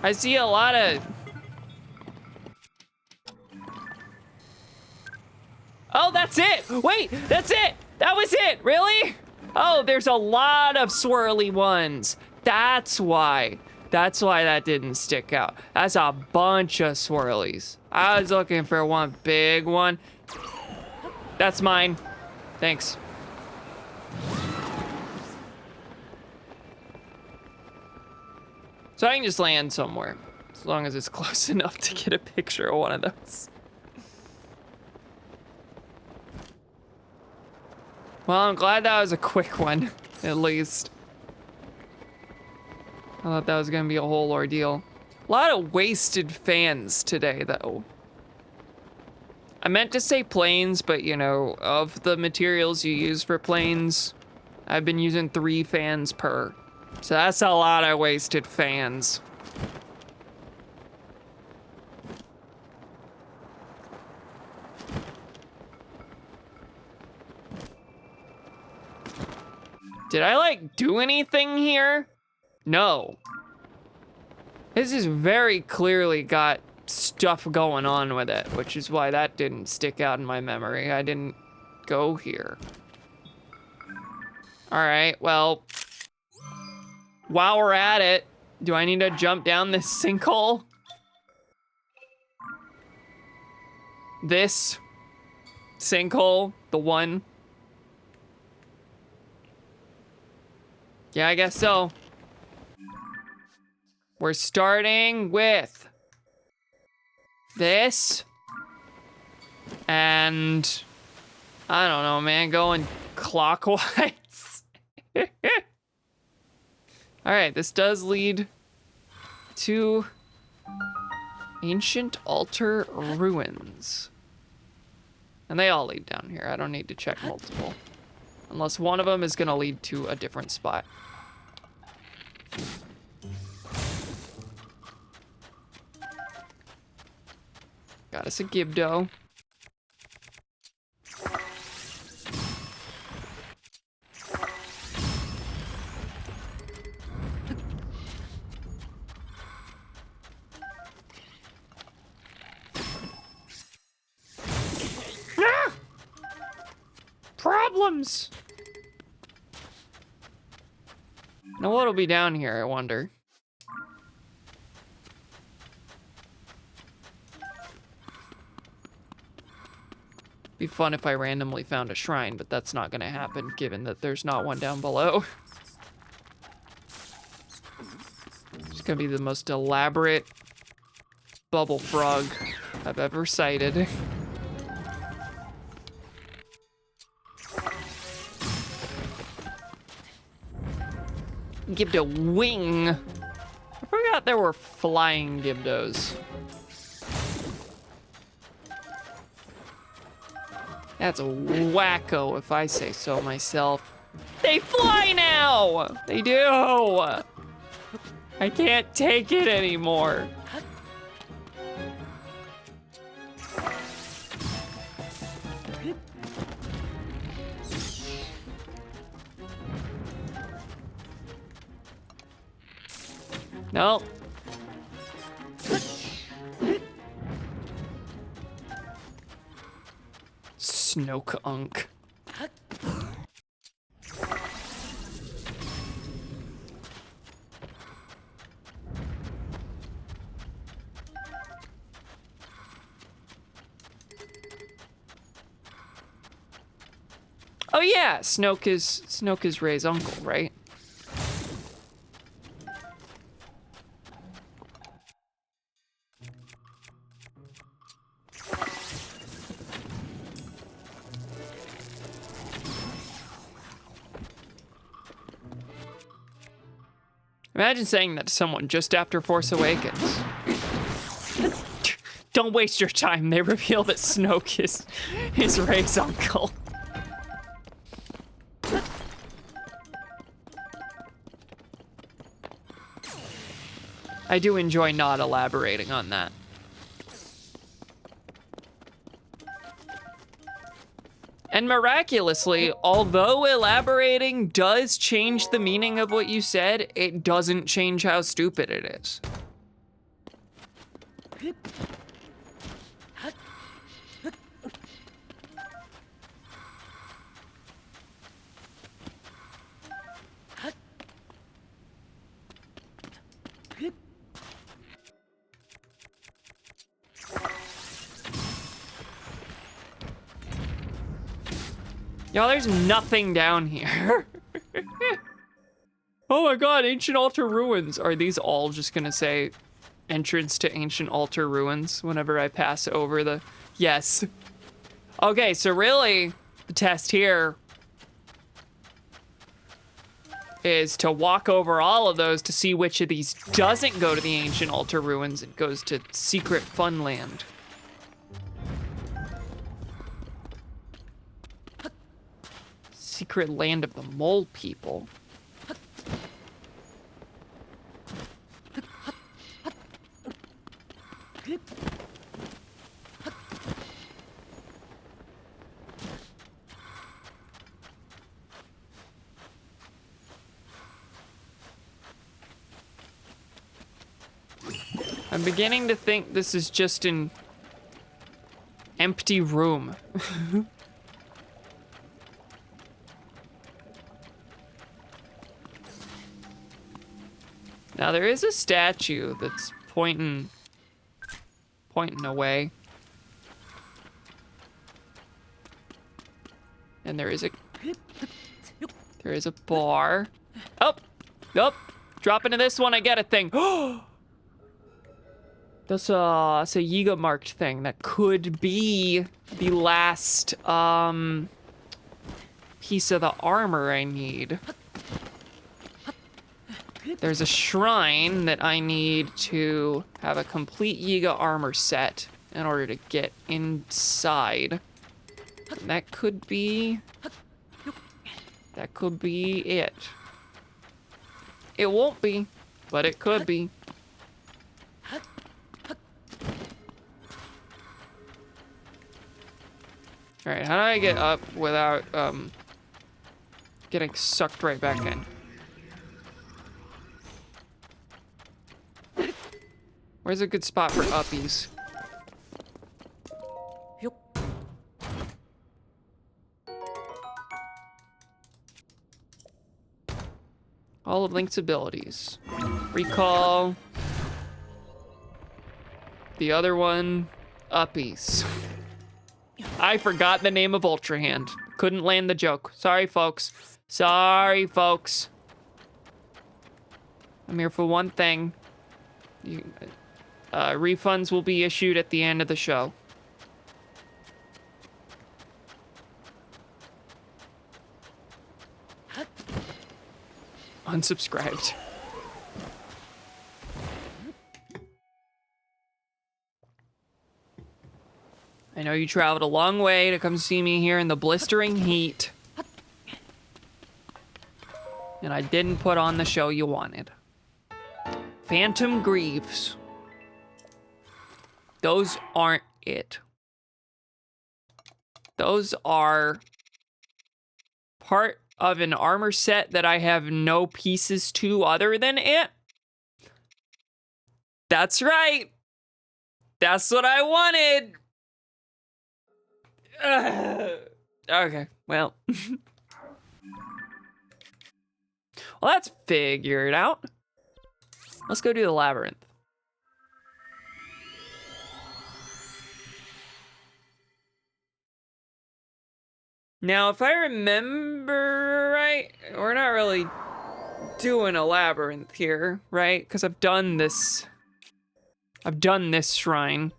A: I see a lot of... Oh, that's it! Wait, that's it! That was it, really? Oh, there's a lot of swirly ones. That's why. That's why that didn't stick out. That's a bunch of swirlies. I was looking for one big one. That's mine. Thanks. So I can just land somewhere, as long as it's close enough to get a picture of one of those. Well, I'm glad that was a quick one, at least. I thought that was gonna be a whole ordeal. A lot of wasted fans today, though. I meant to say planes, but you know, of the materials you use for planes, I've been using 3 fans per. So that's a lot of wasted fans. Did I, like, do anything here? No. This is very clearly got stuff going on with it, which is why that didn't stick out in my memory. I didn't go here. All right, well, while we're at it, do I need to jump down this sinkhole? This sinkhole, the one. Yeah, I guess so. We're starting with this. And I don't know, man, going clockwise. All right, this does lead to ancient altar ruins. And they all lead down here. I don't need to check multiple. Unless one of them is gonna lead to a different spot. Got us a Gibdo. Ah! Problems! Now what'll be down here, I wonder? Be fun if I randomly found a shrine, but that's not gonna happen given that there's not one down below. gonna be the most elaborate bubble frog I've ever sighted. Gibdo wing. I forgot there were flying Gibdos. That's a wacko if I say so myself. They fly now! They do! I can't take it anymore. No. Snoke-unk. Oh yeah, Snoke is Rey's uncle, right? Imagine saying that to someone just after Force Awakens. Don't waste your time. They reveal that Snoke is Rey's uncle. I do enjoy not elaborating on that. And miraculously, although elaborating does change the meaning of what you said, it doesn't change how stupid it is. Y'all, there's nothing down here. Oh my god, Ancient Altar Ruins. Are these all just gonna say entrance to Ancient Altar Ruins whenever I pass over the... Yes. Okay, so really, the test here is to walk over all of those to see which of these doesn't go to the Ancient Altar Ruins and goes to Secret Funland. Secret land of the mole people. I'm beginning to think this is just an empty room. Now there is a statue that's pointing away. And there is a bar. Oh, nope. Drop into this one, I get a thing. That's a Yiga marked thing. That could be the last piece of the armor I need. There's a shrine that I need to have a complete Yiga armor set in order to get inside. And that could be it. It won't be, but it could be. All right, how do I get up without getting sucked right back in? Where's a good spot for uppies? All of Link's abilities. Recall. The other one, uppies. I forgot the name of Ultra Hand. Couldn't land the joke. Sorry, folks. Sorry, folks. I'm here for one thing. Refunds will be issued at the end of the show. Unsubscribed. I know you traveled a long way to come see me here in the blistering heat. And I didn't put on the show you wanted. Phantom Greaves. Those aren't it. Those are part of an armor set that I have no pieces to other than it. That's right. That's what I wanted. Okay, well. Well, that's figured out. Let's go do the labyrinth. Now, if I remember right, we're not really doing a labyrinth here, right? Because I've done this. I've done this shrine.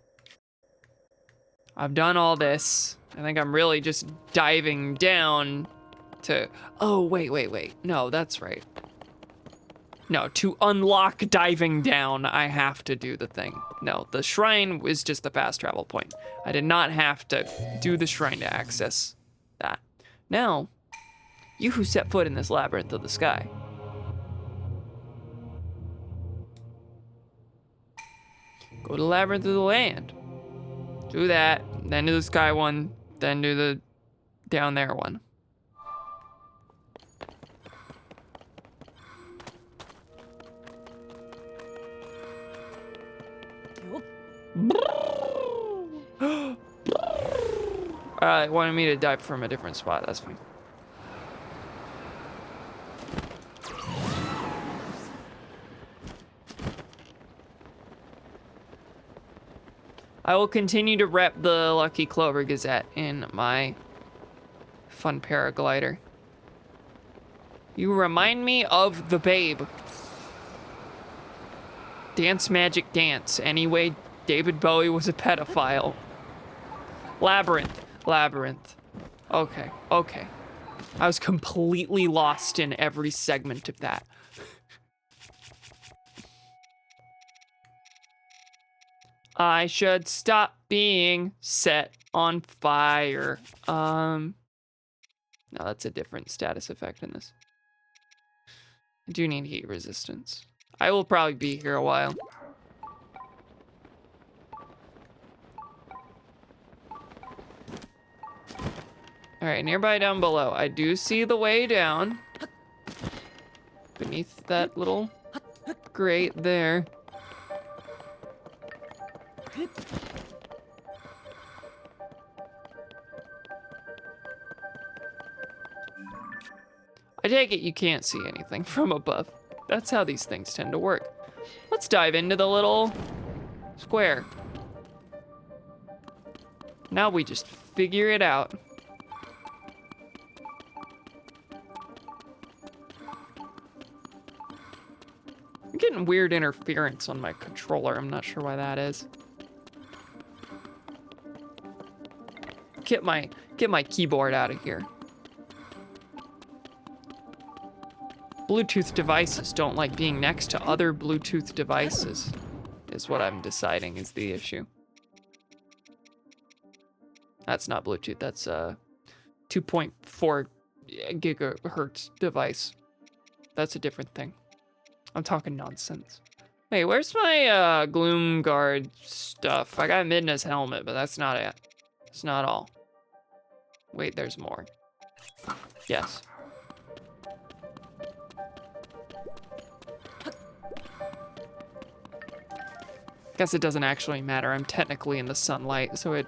A: I've done all this. I think I'm really just diving down to... Oh, wait. No, that's right. No, to unlock diving down, I have to do the thing. No, the shrine was just the fast travel point. I did not have to do the shrine to access that. Now, you who set foot in this labyrinth of the sky. Go to the labyrinth of the land. Do that, then do the sky one, then do the down there one. It wanted me to dive from a different spot, that's fine. I will continue to rep the Lucky Clover Gazette in my fun paraglider. You remind me of the Babe. Dance Magic Dance. Anyway, David Bowie was a pedophile. Labyrinth. Okay. I was completely lost in every segment of that. I should stop being set on fire. No, that's a different status effect in this. I do need heat resistance. I will probably be here a while. All right, nearby down below. I do see the way down. Beneath that little grate there. I take it you can't see anything from above. That's how these things tend to work. Let's dive into the little square. Now we just figure it out. I'm getting weird interference on my controller. I'm not sure why that is. Get my keyboard out of here. Bluetooth devices don't like being next to other Bluetooth devices, is what I'm deciding is the issue. That's not Bluetooth, that's a 2.4 gigahertz device. That's a different thing. I'm talking nonsense. Wait, where's my Gloom Guard stuff? I got Midna's helmet, but that's not it. It's not all. Wait, there's more. Yes. Guess it doesn't actually matter. I'm technically in the sunlight, so it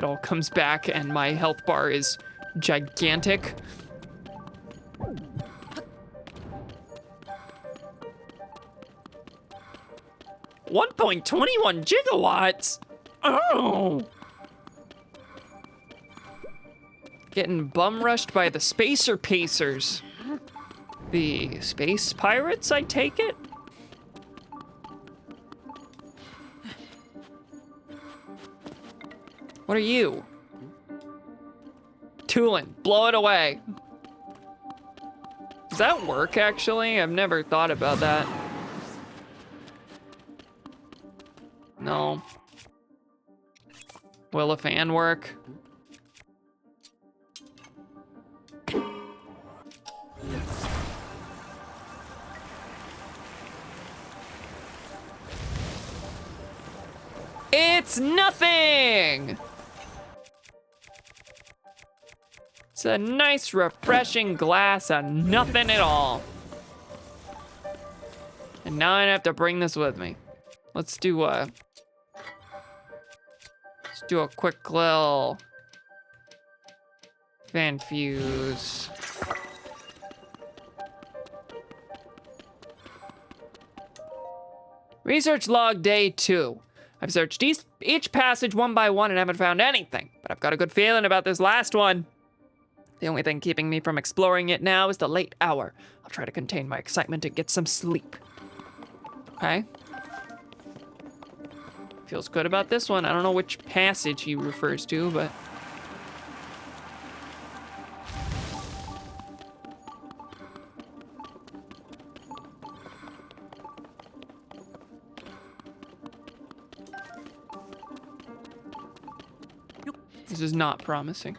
A: all comes back and my health bar is gigantic. $1.21 gigawatts? Oh! Getting bum rushed by the Spacer Pacers. The Space Pirates, I take it? What are you? Tulin, blow it away. Does that work, actually? I've never thought about that. No. Will a fan work? It's nothing! It's a nice, refreshing glass of nothing at all. And now I have to bring this with me. Let's do a quick little fan fuse. Research log day 2. I've searched each passage one by one and haven't found anything, but I've got a good feeling about this last one. The only thing keeping me from exploring it now is the late hour. I'll try to contain my excitement and get some sleep. Okay. Feels good about this one. I don't know which passage he refers to, but... This is not promising.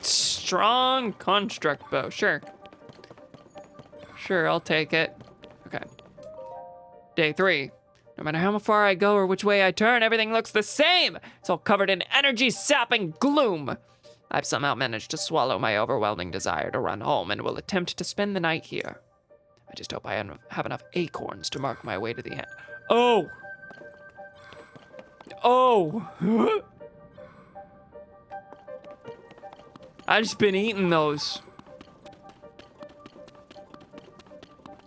A: Strong construct bow, sure. Sure, I'll take it. Okay. Day 3. No matter how far I go or which way I turn, everything looks the same. It's all covered in energy-sapping gloom. I've somehow managed to swallow my overwhelming desire to run home and will attempt to spend the night here. I just hope I have enough acorns to mark my way to the end. Oh! Oh! I've just been eating those.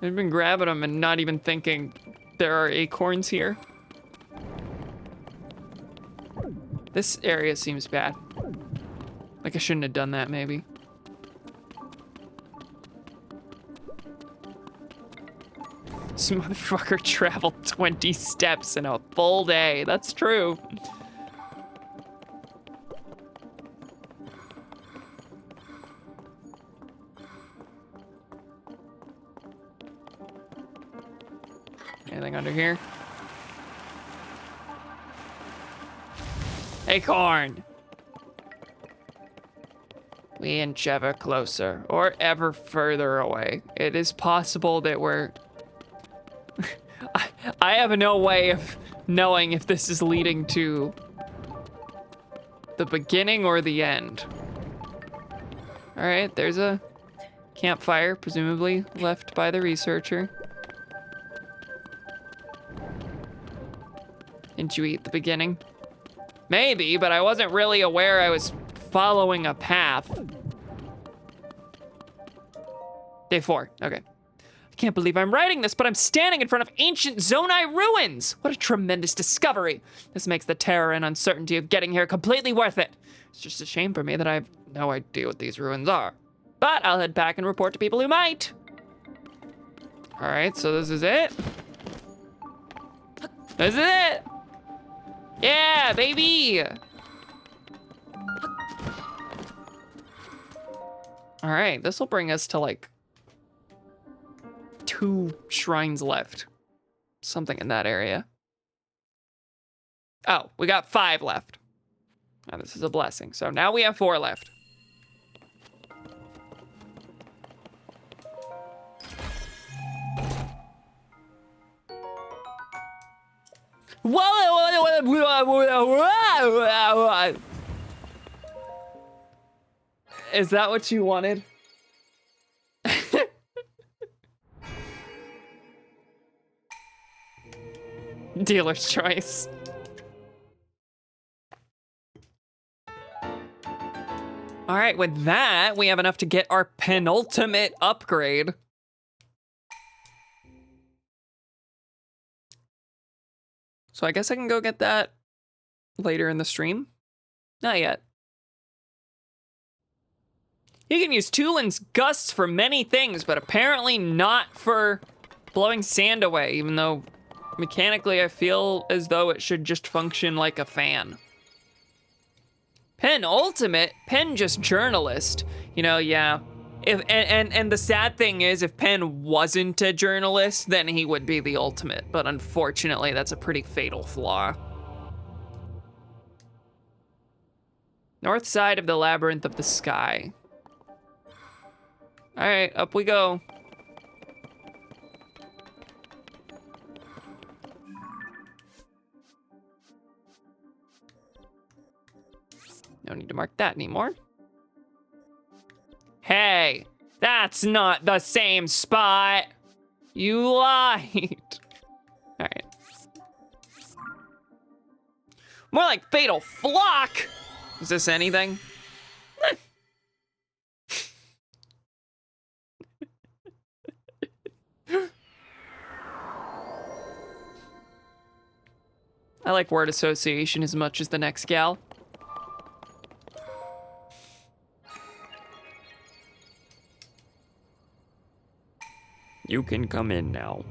A: I've been grabbing them and not even thinking there are acorns here. This area seems bad. Like I shouldn't have done that, maybe. This motherfucker traveled 20 steps in a full day. That's true. Anything under here? Acorn! We inch ever closer, or ever further away. It is possible that we're... I have no way of knowing if this is leading to the beginning or the end. All right, there's a campfire, presumably left by the researcher. Didn't you eat the beginning? Maybe, but I wasn't really aware I was following a path. Day 4, okay. I can't believe I'm writing this, but I'm standing in front of ancient Zonai ruins. What a tremendous discovery. This makes the terror and uncertainty of getting here completely worth it. It's just a shame for me that I have no idea what these ruins are. But I'll head back and report to people who might. All right, so this is it. This is it. Yeah, baby. All right, this will bring us to like 2 shrines left. Something in that area. Oh, we got 5 left. Now this is a blessing. So now we have 4 left. Is that what you wanted? Dealer's choice. All right, with that, we have enough to get our penultimate upgrade. So I guess I can go get that later in the stream. Not yet. You can use Tulin's gusts for many things, but apparently not for blowing sand away, even though Mechanically, I feel as though it should just function like a fan. Pen ultimate, Pen just journalist. You know, yeah. If and the sad thing is, if Pen wasn't a journalist, then he would be the ultimate. But unfortunately, that's a pretty fatal flaw. North side of the labyrinth of the sky. All right, up we go. No need to mark that anymore. Hey, that's not the same spot. You lied. All right. More like fatal flock. Is this anything? I like word association as much as the next gal. You can come in now.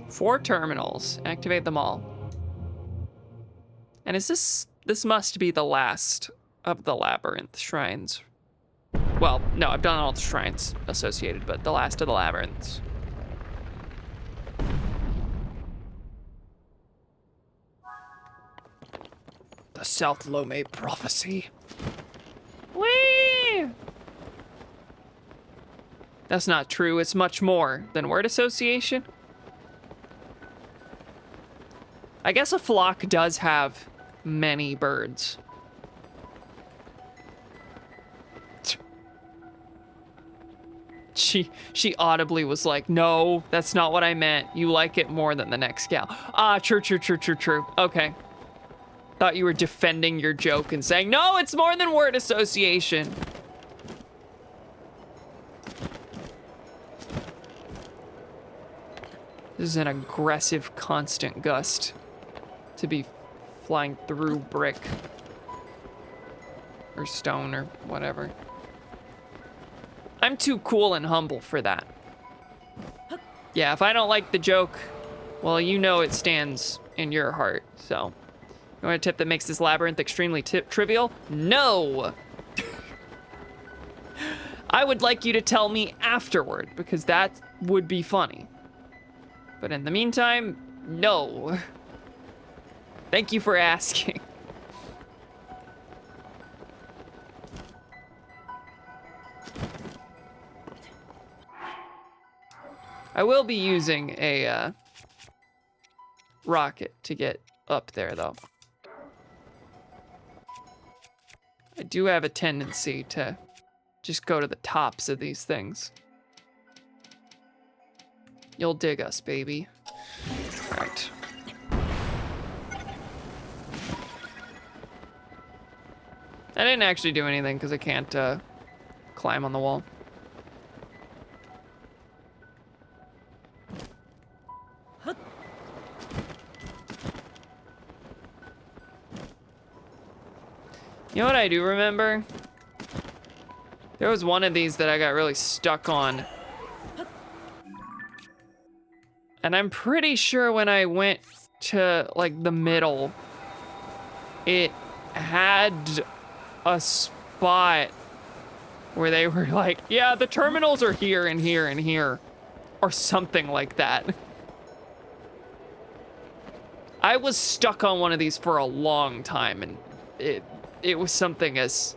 A: Four terminals. Activate them all. And is this must be the last of the labyrinth shrines. Well, no, I've done all the shrines associated, but the last of the labyrinths. The South Lome prophecy. Whee! That's not true. It's much more than word association. I guess a flock does have many birds. She audibly was like, no, that's not what I meant. You like it more than the next gal. Ah, true. Okay. Thought you were defending your joke and saying, no, it's more than word association. This is an aggressive, constant gust to be flying through brick or stone or whatever. I'm too cool and humble for that. Yeah, if I don't like the joke, well, you know it stands in your heart, so. You want a tip that makes this labyrinth extremely trivial? No! I would like you to tell me afterward, because that would be funny. But in the meantime, no. Thank you for asking. I will be using a rocket to get up there, though. I do have a tendency to just go to the tops of these things. You'll dig us, baby. All right. I didn't actually do anything because I can't climb on the wall. You know what I do remember? There was one of these that I got really stuck on. And I'm pretty sure when I went to, like, the middle, it had a spot where they were like, yeah, the terminals are here and here and here. Or something like that. I was stuck on one of these for a long time, and it was something as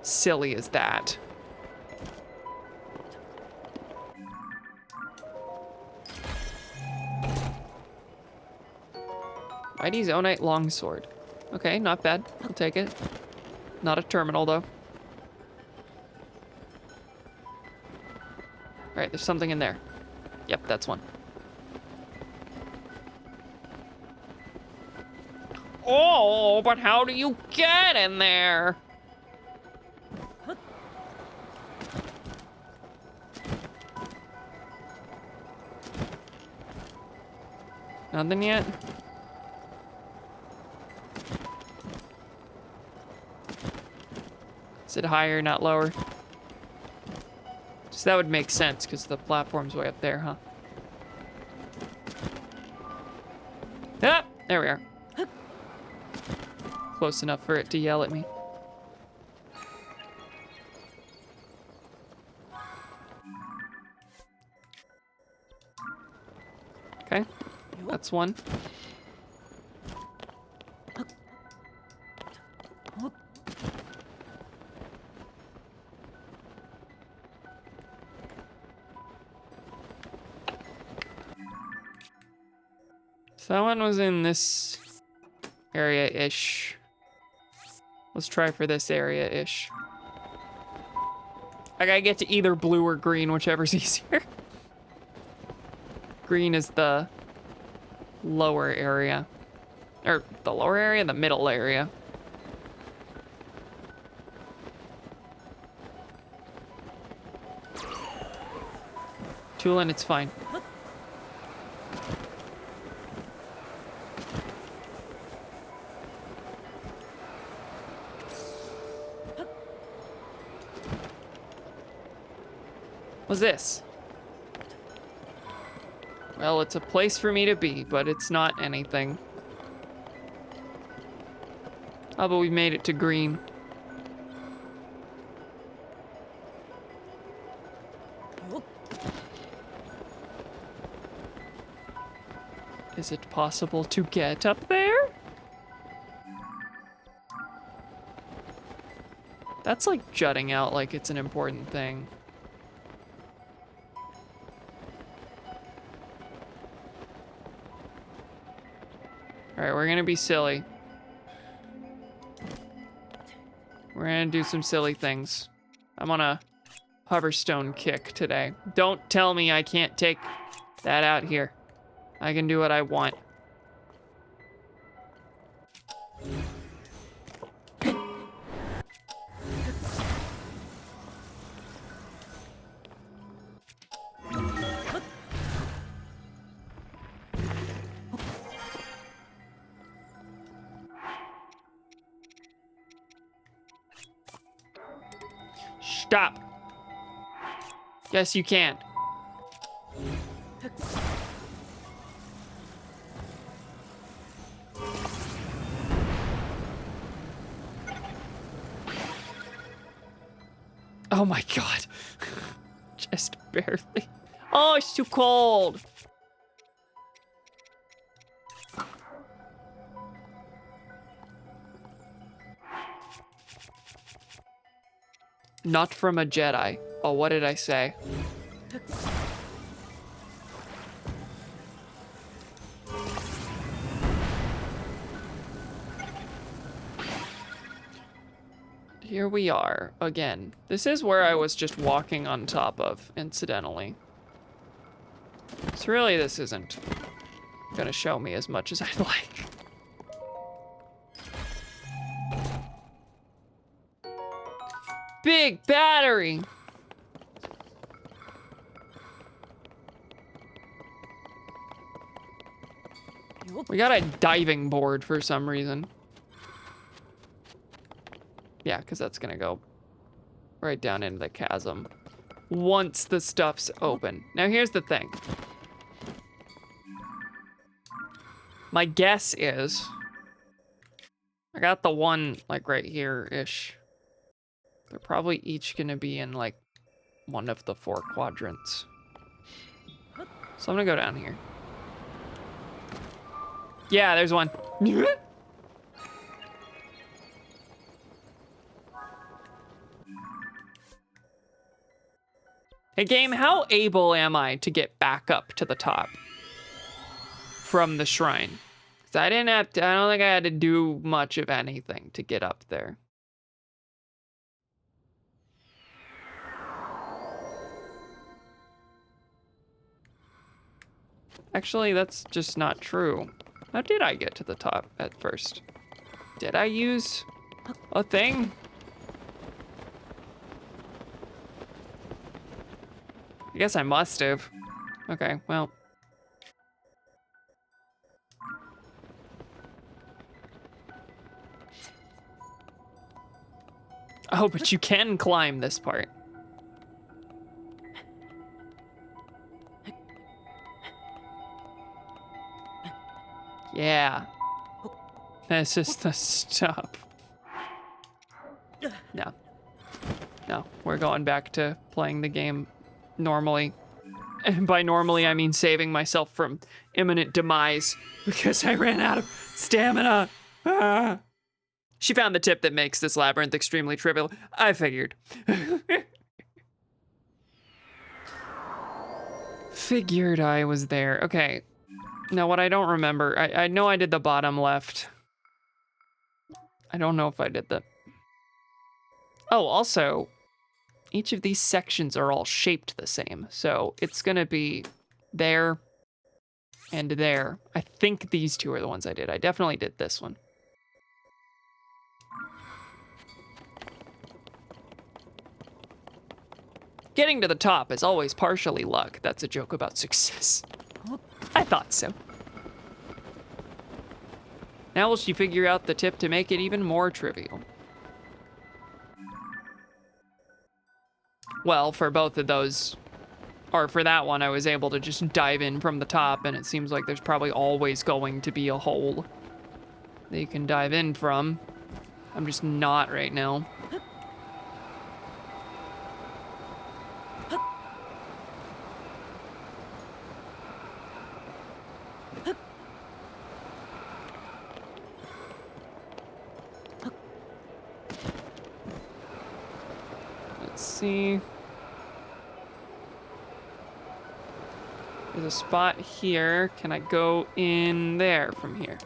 A: silly as that. Mighty Zonite Longsword. Okay, not bad. I'll take it. Not a terminal, though. All right, there's something in there. Yep, that's one. Oh, but how do you get in there? Nothing yet? Is it higher, not lower? So that would make sense because the platform's way up there, huh? Ah, there we are. Close enough for it to yell at me. Okay, that's one. So that one was in this area-ish. Let's try for this area-ish. I gotta get to either blue or green, whichever's easier. Green is the lower area. Or the lower area, the middle area. Tulin, it's fine. What's this? Well, it's a place for me to be, but it's not anything. Oh, but we made it to green. Is it possible to get up there? That's like jutting out like it's an important thing. All right, we're gonna be silly. We're gonna do some silly things. I'm on a hoverstone kick today. Don't tell me I can't take that out here. I can do what I want. Stop. Yes, you can. Oh my god. Just barely. Oh, it's too cold. Not from a Jedi. Oh, what did I say? Here we are again. This is where I was just walking on top of, incidentally. So really, this isn't gonna show me as much as I'd like. Big battery! We got a diving board for some reason. Yeah, because that's gonna go right down into the chasm once the stuff's open. Now here's the thing. My guess is I got the one like right here-ish. They're probably each gonna be in like one of the 4 quadrants. So I'm gonna go down here. Yeah, there's one. Hey game, how able am I to get back up to the top from the shrine? 'Cause I didn't have to, I don't think I had to do much of anything to get up there. Actually, that's just not true. How did I get to the top at first? Did I use a thing? I guess I must have. Okay, well. Oh, but you can climb this part. Yeah. This is the stuff. No. No, we're going back to playing the game normally. And by normally, I mean saving myself from imminent demise because I ran out of stamina. Ah. She found the tip that makes this labyrinth extremely trivial. I figured. Figured I was there. Okay. Now, what I don't remember, I know I did the bottom left. I don't know if I did the... Oh, also, each of these sections are all shaped the same. So it's gonna be there and there. I think these two are the ones I did. I definitely did this one. Getting to the top is always partially luck. That's a joke about success. I thought so. Now will she figure out the tip to make it even more trivial? Well, for both of those, or for that one, I was able to just dive in from the top, and it seems like there's probably always going to be a hole that you can dive in from. I'm just not right now. Let's see. There's a spot here. Can I go in there from here?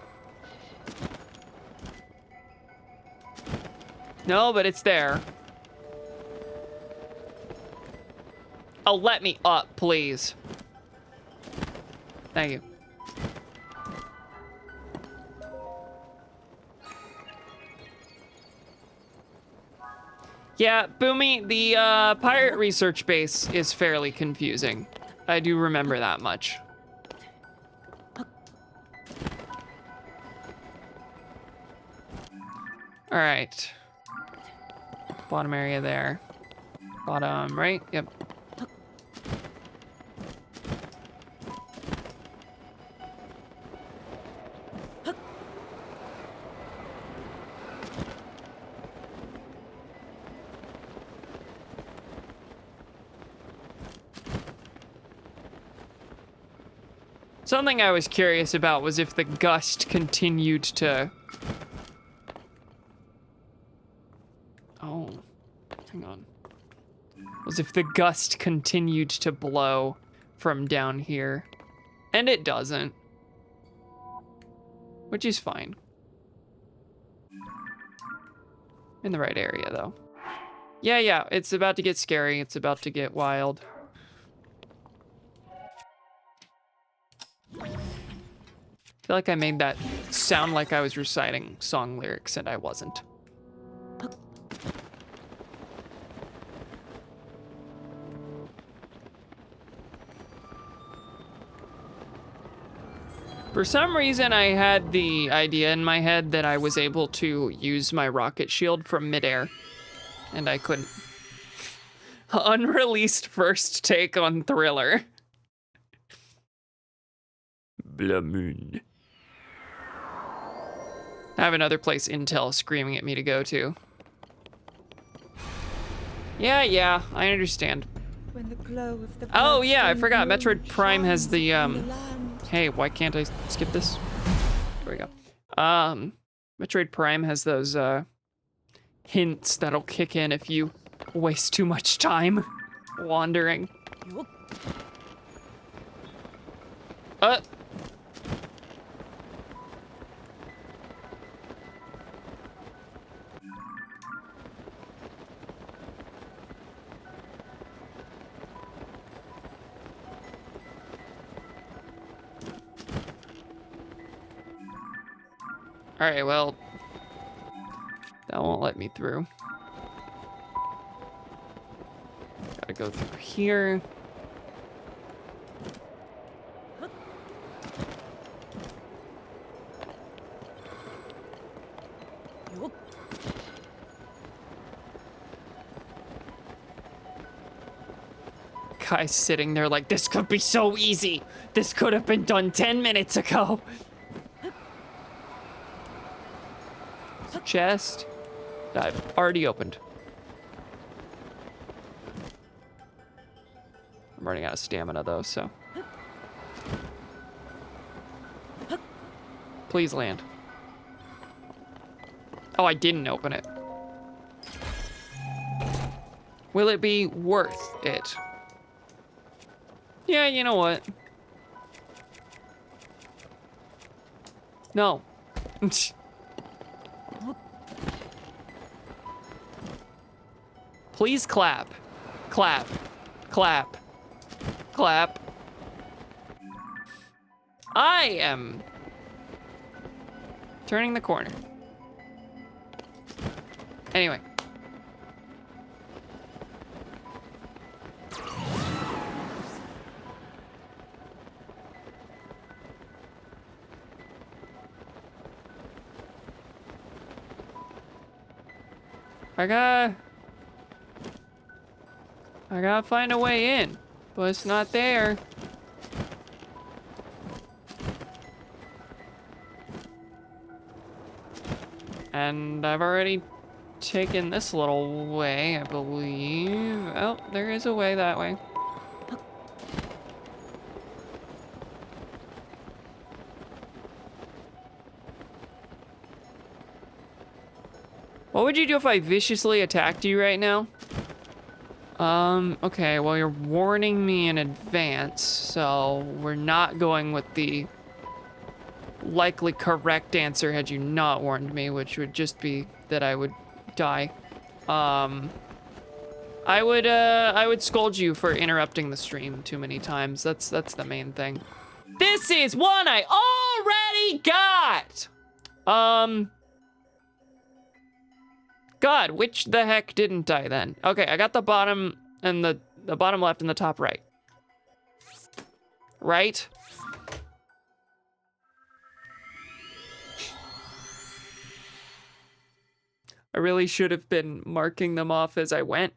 A: No, but it's there. Oh, let me up, please. Thank you. Yeah, Boomy, the pirate research base is fairly confusing. I do remember that much. All right. Bottom area there. Bottom right, yep. Something I was curious about was if the gust continued to... Oh, hang on. Was if the gust continued to blow from down here. And it doesn't. Which is fine. In the right area, though. Yeah, it's about to get scary. It's about to get wild. I feel like I made that sound like I was reciting song lyrics, and I wasn't. For some reason, I had the idea in my head that I was able to use my rocket shield from midair, and I couldn't. Unreleased first take on Thriller. Blamoon. I have another place Intel screaming at me to go to. Yeah, I understand.
D: When the glow of the
A: Oh yeah, I
D: blood-stained
A: forgot.
D: moon
A: Metroid Prime has
D: shines
A: the
D: upon the land.
A: Hey, why can't I skip this? There we go. Metroid Prime has those hints that'll kick in if you waste too much time wandering. All right, well, that won't let me through. Gotta go through here. Guy's sitting there like, this could be so easy. This could have been done 10 minutes ago. chest that I've already opened. I'm running out of stamina though, so. Please land. Oh, I didn't open it. Will it be worth it? Yeah, you know what? No. Please clap. Clap. Clap. Clap. I am turning the corner. Anyway. I gotta find a way in, but it's not there. And I've already taken this little way, I believe. Oh, there is a way that way. What would you do if I viciously attacked you right now? Okay, well, you're warning me in advance, so we're not going with the likely correct answer had you not warned me, which would just be that I would die. I would scold you for interrupting the stream too many times. That's the main thing. This is one I already got! God, which the heck didn't I then? Okay, I got the bottom and the bottom left and the top right. Right? I really should have been marking them off as I went.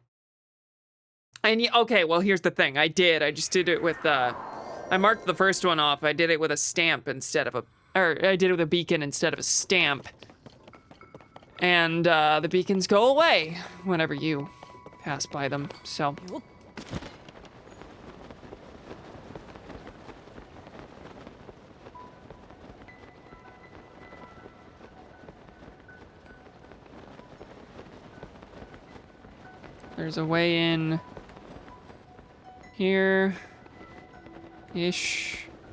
A: And okay, well, here's the thing. I just did it with, I marked the first one off. I did it with a stamp instead of or I did it with a beacon instead of a stamp. And the beacons go away whenever you pass by them, so. There's a way in here-ish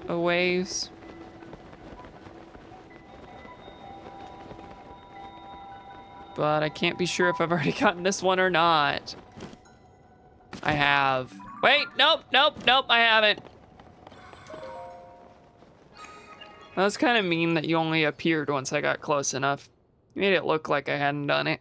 A: a ways. But I can't be sure if I've already gotten this one or not. I have. Wait, nope, I haven't. That was kind of mean that you only appeared once I got close enough. You made it look like I hadn't done it.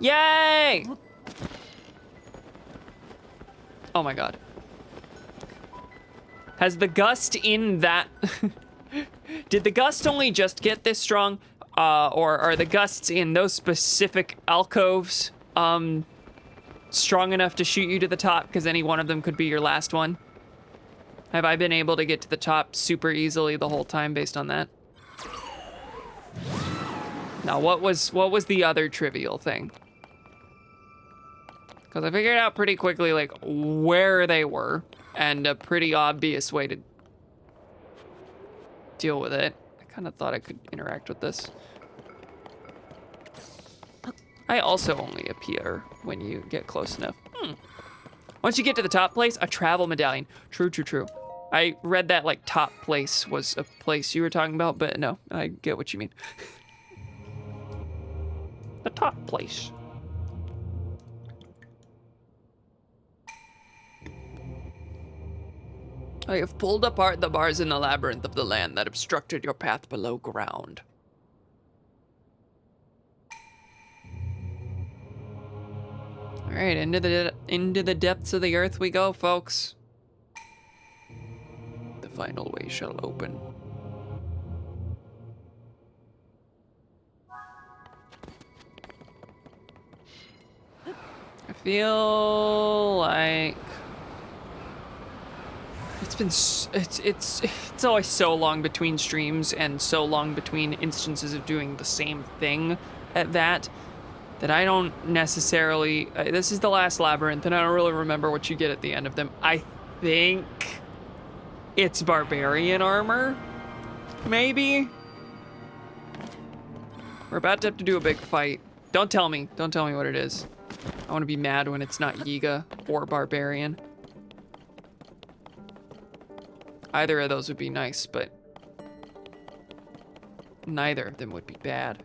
A: Yay! Oh my god. Has the gust in that... Did the gust only just get this strong? Or are the gusts in those specific alcoves strong enough to shoot you to the top? Because any one of them could be your last one. Have I been able to get to the top super easily the whole time based on that? Now, what was the other trivial thing? Because I figured out pretty quickly, like, where they were, and a pretty obvious way to deal with it. I kind of thought I could interact with this. I also only appear when you get close enough. Once you get to the top place, a travel medallion. True. I read that, like, top place was a place you were talking about, but no, I get what you mean. The top place. I have pulled apart the bars in the labyrinth of the land that obstructed your path below ground. All right, into the depths of the earth we go, folks. The final way shall open. I feel like it's always so long between streams and so long between instances of doing the same thing at that I don't necessarily, this is the last labyrinth and I don't really remember what you get at the end of them. I think it's barbarian armor, maybe? We're about to have to do a big fight. Don't tell me what it is. I want to be mad when it's not Yiga or barbarian. Either of those would be nice, but neither of them would be bad.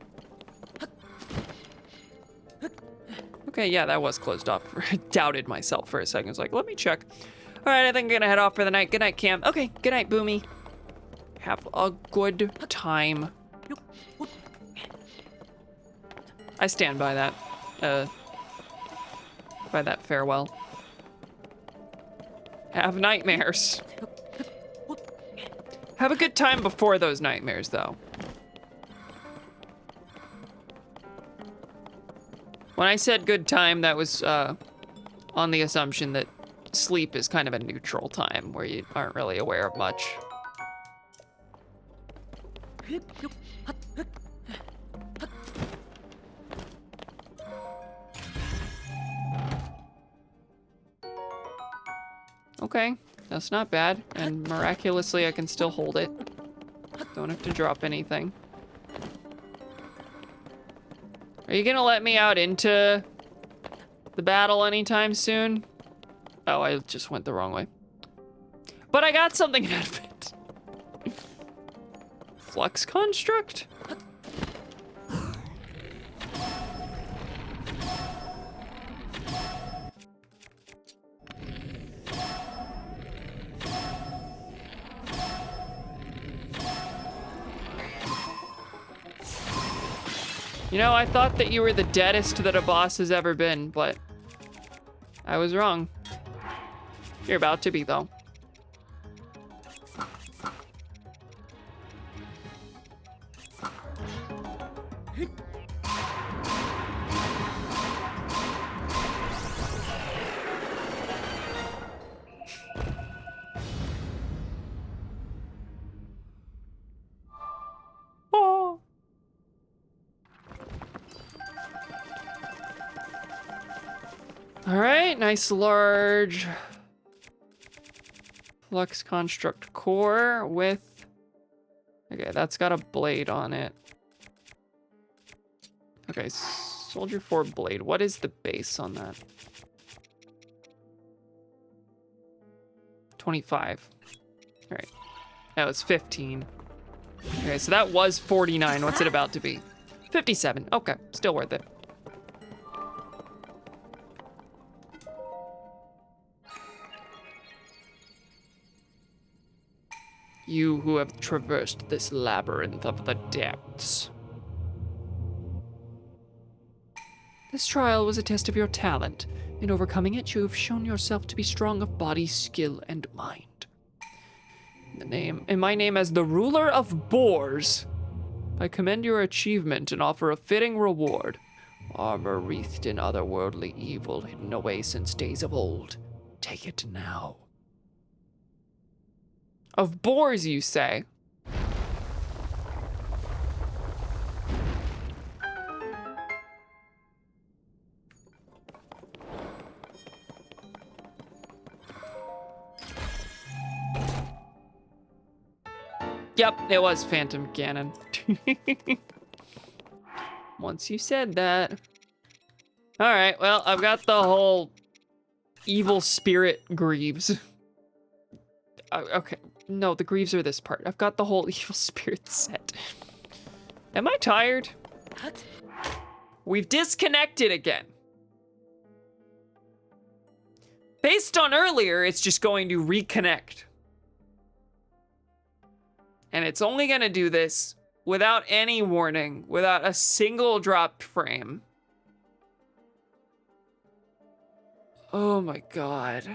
A: Okay, yeah, that was closed off. I doubted myself for a second. I was like, let me check. All right, I think I'm gonna head off for the night. Good night, Cam. Okay, good night, Boomy. Have a good time. I stand by that farewell. Have nightmares. Have a good time before those nightmares, though. When I said good time, that was on the assumption that sleep is kind of a neutral time where you aren't really aware of much. Okay, that's not bad. And miraculously, I can still hold it. Don't have to drop anything. Are you gonna let me out into the battle anytime soon? Oh, I just went the wrong way. But I got something out of it. Flux construct? You know, I thought that you were the deadest that a boss has ever been, but I was wrong. You're about to be, though. Oh. All right, nice large flux construct core with, okay, that's got a blade on it. Okay, soldier 4 blade. What is the base on that? 25. All right, that was 15. Okay, so that was 49. What's it about to be? 57. Okay, still worth it. You who have traversed this labyrinth of the depths. This trial was a test of your talent. In overcoming it, you have shown yourself to be strong of body, skill, and mind. In my name as the ruler of boars, I commend your achievement and offer a fitting reward. Armor wreathed in otherworldly evil, hidden away since days of old. Take it now. Of boars, you say? Yep, it was Phantom Cannon. Once you said that. All right, well, I've got the whole evil spirit greaves. Okay, no, the greaves are this part. I've got the whole evil spirit set. Am I tired? We've disconnected again. Based on earlier, it's just going to reconnect. And it's only gonna do this without any warning, without a single dropped frame. Oh my God.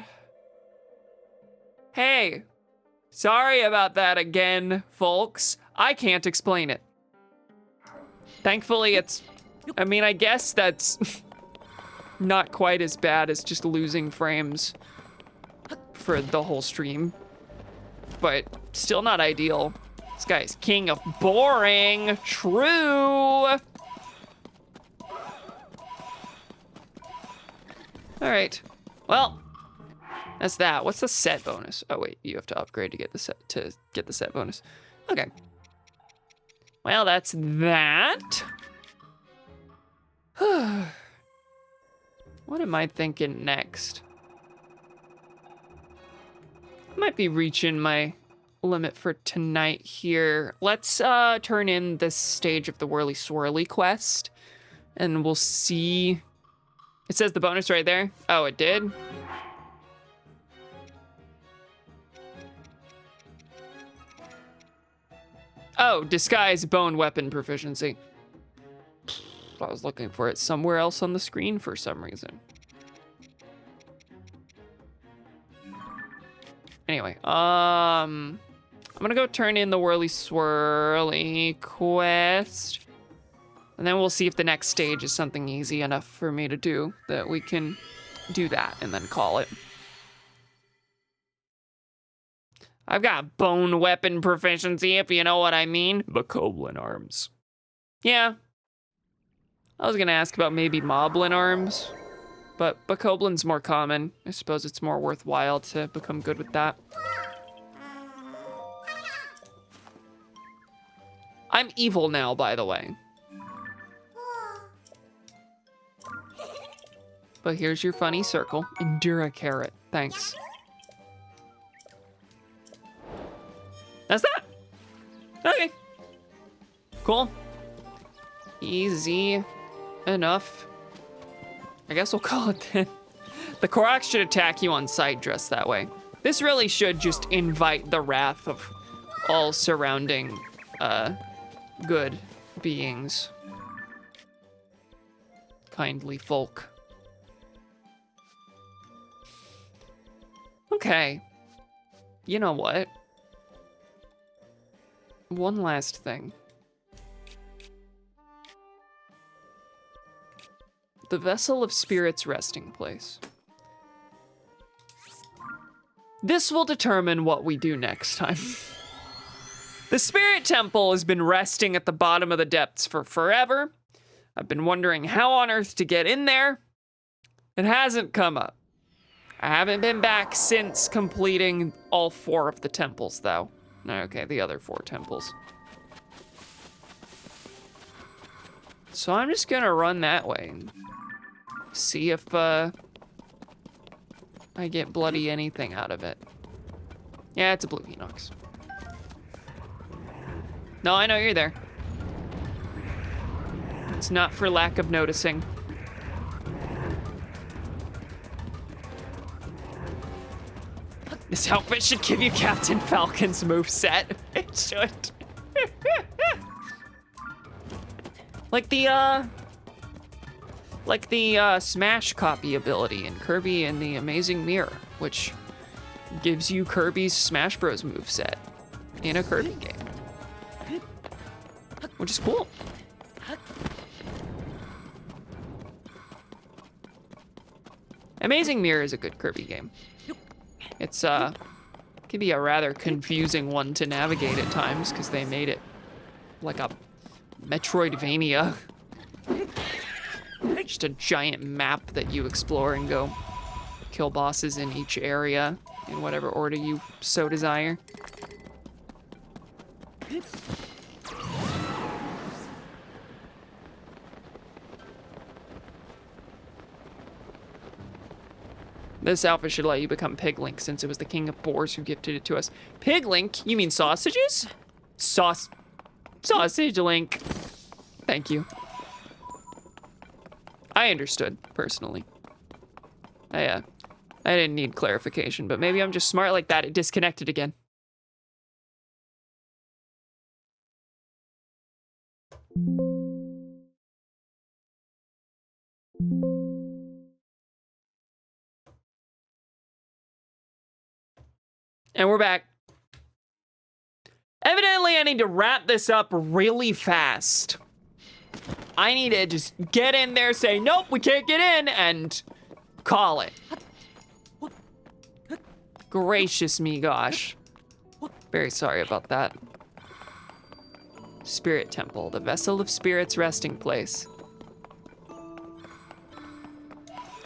A: Hey, sorry about that again, folks. I can't explain it. Thankfully, I mean, I guess that's not quite as bad as just losing frames for the whole stream, but still not ideal. This guy's king of boring. True. All right. Well, that's that. What's the set bonus? Oh wait, you have to upgrade to get the set bonus. Okay. Well, that's that. What am I thinking next? I might be reaching my limit for tonight here. Let's turn in this stage of the Whirly Swirly quest, and we'll see. It says the bonus right there. Oh, it did? Oh, disguise bone weapon proficiency. I was looking for it somewhere else on the screen for some reason. Anyway, I'm gonna go turn in the Whirly Swirly quest. And then we'll see if the next stage is something easy enough for me to do that we can do that and then call it. I've got bone weapon proficiency, if you know what I mean. Bokoblin arms. Yeah. I was gonna ask about maybe moblin arms, but Bokoblin's more common. I suppose it's more worthwhile to become good with that. I'm evil now, by the way. But here's your funny circle. Endura carrot. Thanks. That's that. Okay. Cool. Easy enough. I guess we'll call it then. The Koroks should attack you on sight dressed that way. This really should just invite the wrath of all surrounding good beings. Kindly folk. Okay. You know what? One last thing. The Vessel of Spirit's resting place. This will determine what we do next time. The Spirit Temple has been resting at the bottom of the depths for forever. I've been wondering how on earth to get in there. It hasn't come up. I haven't been back since completing all 4 of the temples, though. Okay, the other 4 temples. So I'm just gonna run that way and see if I get bloody anything out of it. Yeah, it's a blue Hinox. No, I know you're there. It's not for lack of noticing. This outfit should give you Captain Falcon's moveset. It should. Like the Smash copy ability in Kirby and the Amazing Mirror, which gives you Kirby's Smash Bros. Moveset in a Kirby game. Which is cool. Amazing Mirror is a good Kirby game. It's can be a rather confusing one to navigate at times because they made it like a Metroidvania. Just a giant map that you explore and go kill bosses in each area in whatever order you so desire. This outfit should let you become Piglink since it was the king of boars who gifted it to us. Piglink? You mean sausages? Sausage Link. Thank you. I understood, personally. I didn't need clarification, but maybe I'm just smart like that. It disconnected again. And we're back. Evidently, I need to wrap this up really fast. I need to just get in there, say, nope, we can't get in, and call it. Gracious me, gosh. Very sorry about that. Spirit Temple, the vessel of spirits resting place.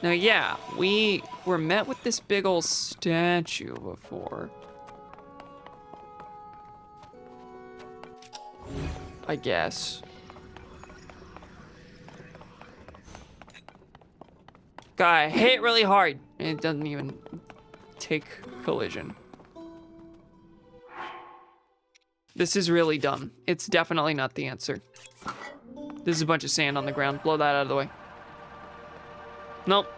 A: Now, yeah, we were met with this big old statue before. I guess. Guy hit really hard, and it doesn't even take collision. This is really dumb. It's definitely not the answer. This is a bunch of sand on the ground. Blow that out of the way. Nope.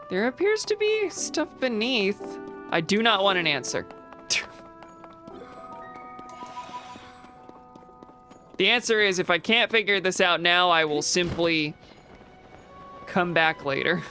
A: There appears to be stuff beneath. I do not want an answer. The answer is, if I can't figure this out now, I will simply come back later.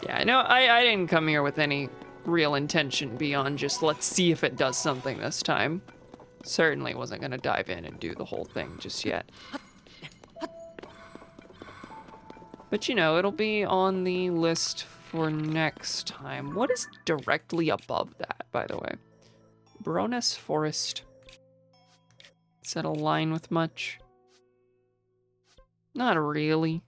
A: Yeah, no, I didn't come here with any real intention beyond just let's see if it does something this time. Certainly wasn't gonna dive in and do the whole thing just yet. But you know, it'll be on the list for next time. What is directly above that, by the way? Broness Forest. Does that align with much? Not really.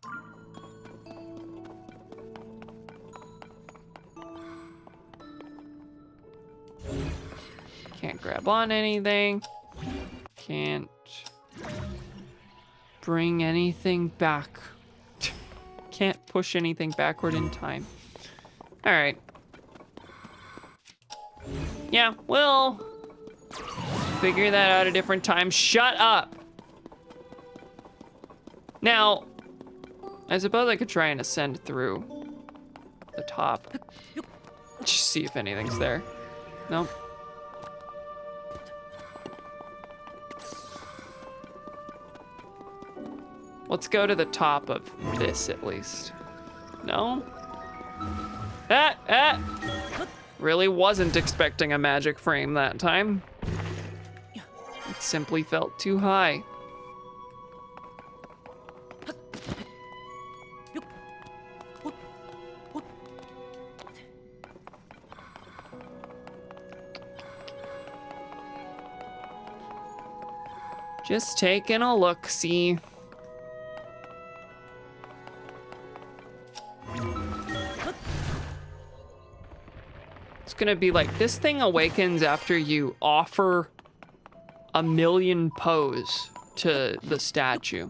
A: Can't grab on anything. Can't bring anything back. Can't push anything backward in time. All right. Yeah, we'll figure that out a different time. Shut up. Now, I suppose I could try and ascend through the top. Just see if anything's there. Nope. Let's go to the top of this at least. No? Really wasn't expecting a magic frame that time. It simply felt too high. Just taking a look, see. It's gonna be like, this thing awakens after you offer a million pose to the statue.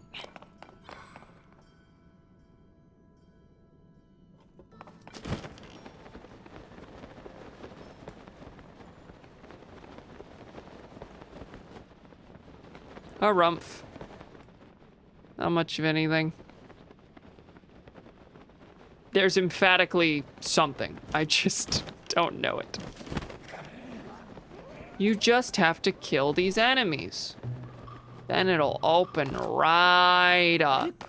A: A rumph. Not much of anything. There's emphatically something. I just don't know it. You just have to kill these enemies. Then it'll open right up.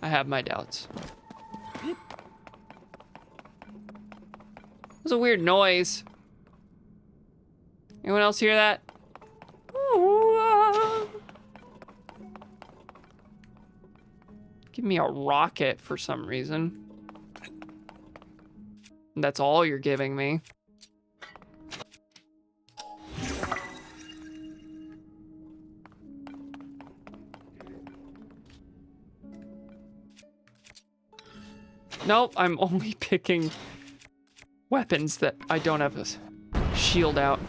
A: I have my doubts. It was a weird noise. Anyone else hear that? Give me a rocket for some reason. That's all you're giving me. Nope, I'm only picking weapons that I don't have a shield out.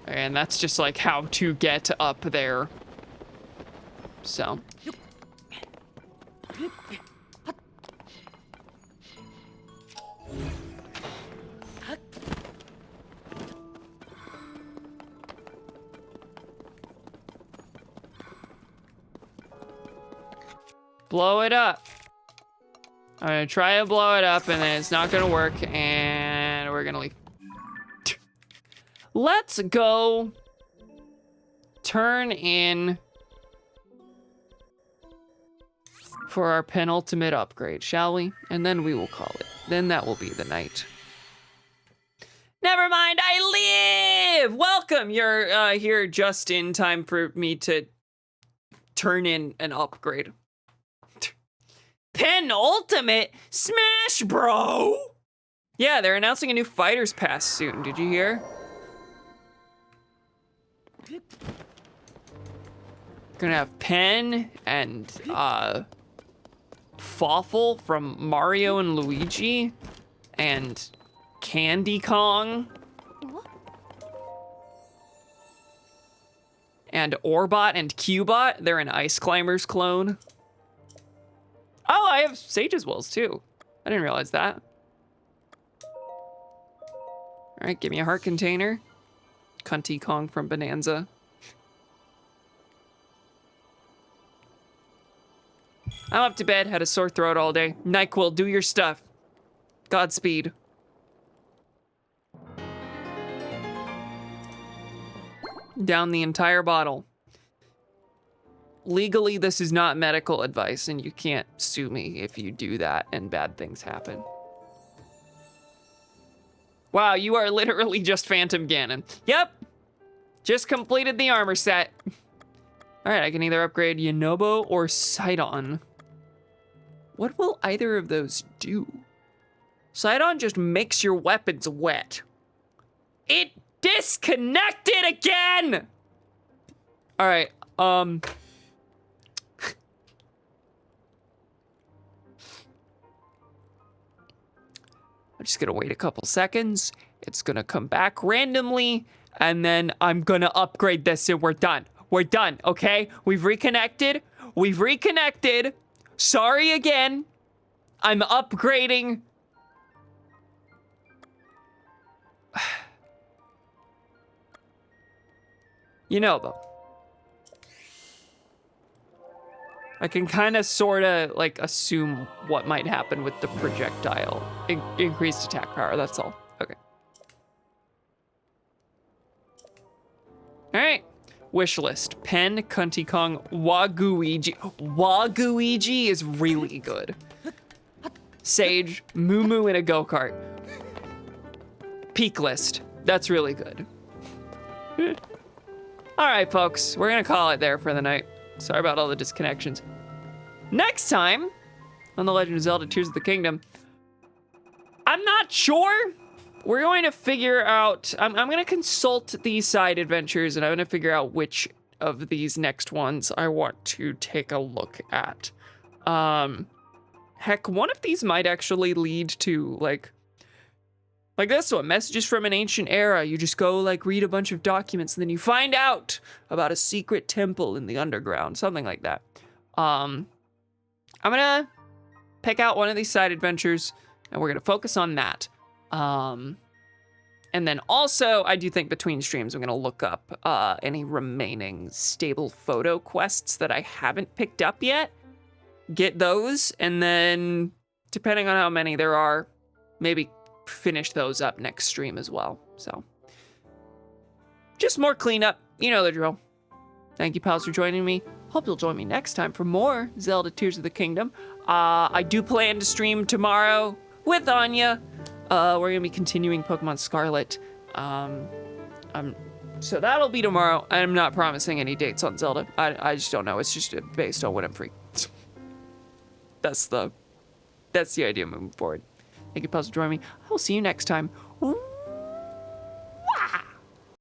A: And that's just like how to get up there. So. Blow it up. I'm gonna try to blow it up, and then it's not gonna work, and we're gonna leave. Let's go turn in for our penultimate upgrade, shall we? And then we will call it. Then that will be the night. Never mind, I live! Welcome! You're here just in time for me to turn in an upgrade. Penultimate? Smash, bro! Yeah, they're announcing a new Fighter's Pass soon. Did you hear? Gonna have Pen and, Fawful from Mario and Luigi, and Candy Kong, and Orbot and Cubot. They're an Ice Climbers clone. Oh, I have Sage's Wills too. I didn't realize that. All right, give me a heart container. Cunty Kong from Bonanza. I'm up to bed, had a sore throat all day. NyQuil, do your stuff. Godspeed. Down the entire bottle. Legally, this is not medical advice, and you can't sue me if you do that and bad things happen. Wow, you are literally just Phantom Ganon. Yep, just completed the armor set. All right, I can either upgrade Yunobo or Sidon. What will either of those do? Sidon just makes your weapons wet. It disconnected again! All right, I'm just gonna wait a couple seconds. It's gonna come back randomly, and then I'm gonna upgrade this and we're done. We're done, okay? We've reconnected. We've reconnected. Sorry again. I'm upgrading. You know, though. I can kind of, sort of, like, assume what might happen with the projectile. Increased attack power, that's all. Okay. All right. Wish list. Pen, Cunty Kong, Waguigi. Waguigi is really good. Sage, Moo Moo in a go-kart. Peak list. That's really good. All right, folks. We're gonna call it there for the night. Sorry about all the disconnections. Next time on The Legend of Zelda Tears of the Kingdom, I'm not sure. We're going to figure out, I'm going to consult these side adventures, and I'm going to figure out which of these next ones I want to take a look at. Heck, one of these might actually lead to, like this one, Messages from an Ancient Era. You just go, like, read a bunch of documents, and then you find out about a secret temple in the underground, something like that. I'm gonna pick out one of these side adventures, and we're gonna focus on that. And then also, I do think between streams, I'm gonna look up any remaining stable photo quests that I haven't picked up yet. Get those, and then, depending on how many there are, maybe finish those up next stream as well. So, just more cleanup. You know the drill. Thank you, pals, for joining me. Hope you'll join me next time for more Zelda Tears of the Kingdom. I do plan to stream tomorrow with Anya. We're gonna be continuing Pokemon Scarlet. So that'll be tomorrow. I'm not promising any dates on Zelda. I just don't know. It's just based on when I'm free. That's the idea moving forward. Thank you, pals, for joining me. I will see you next time. Ooh.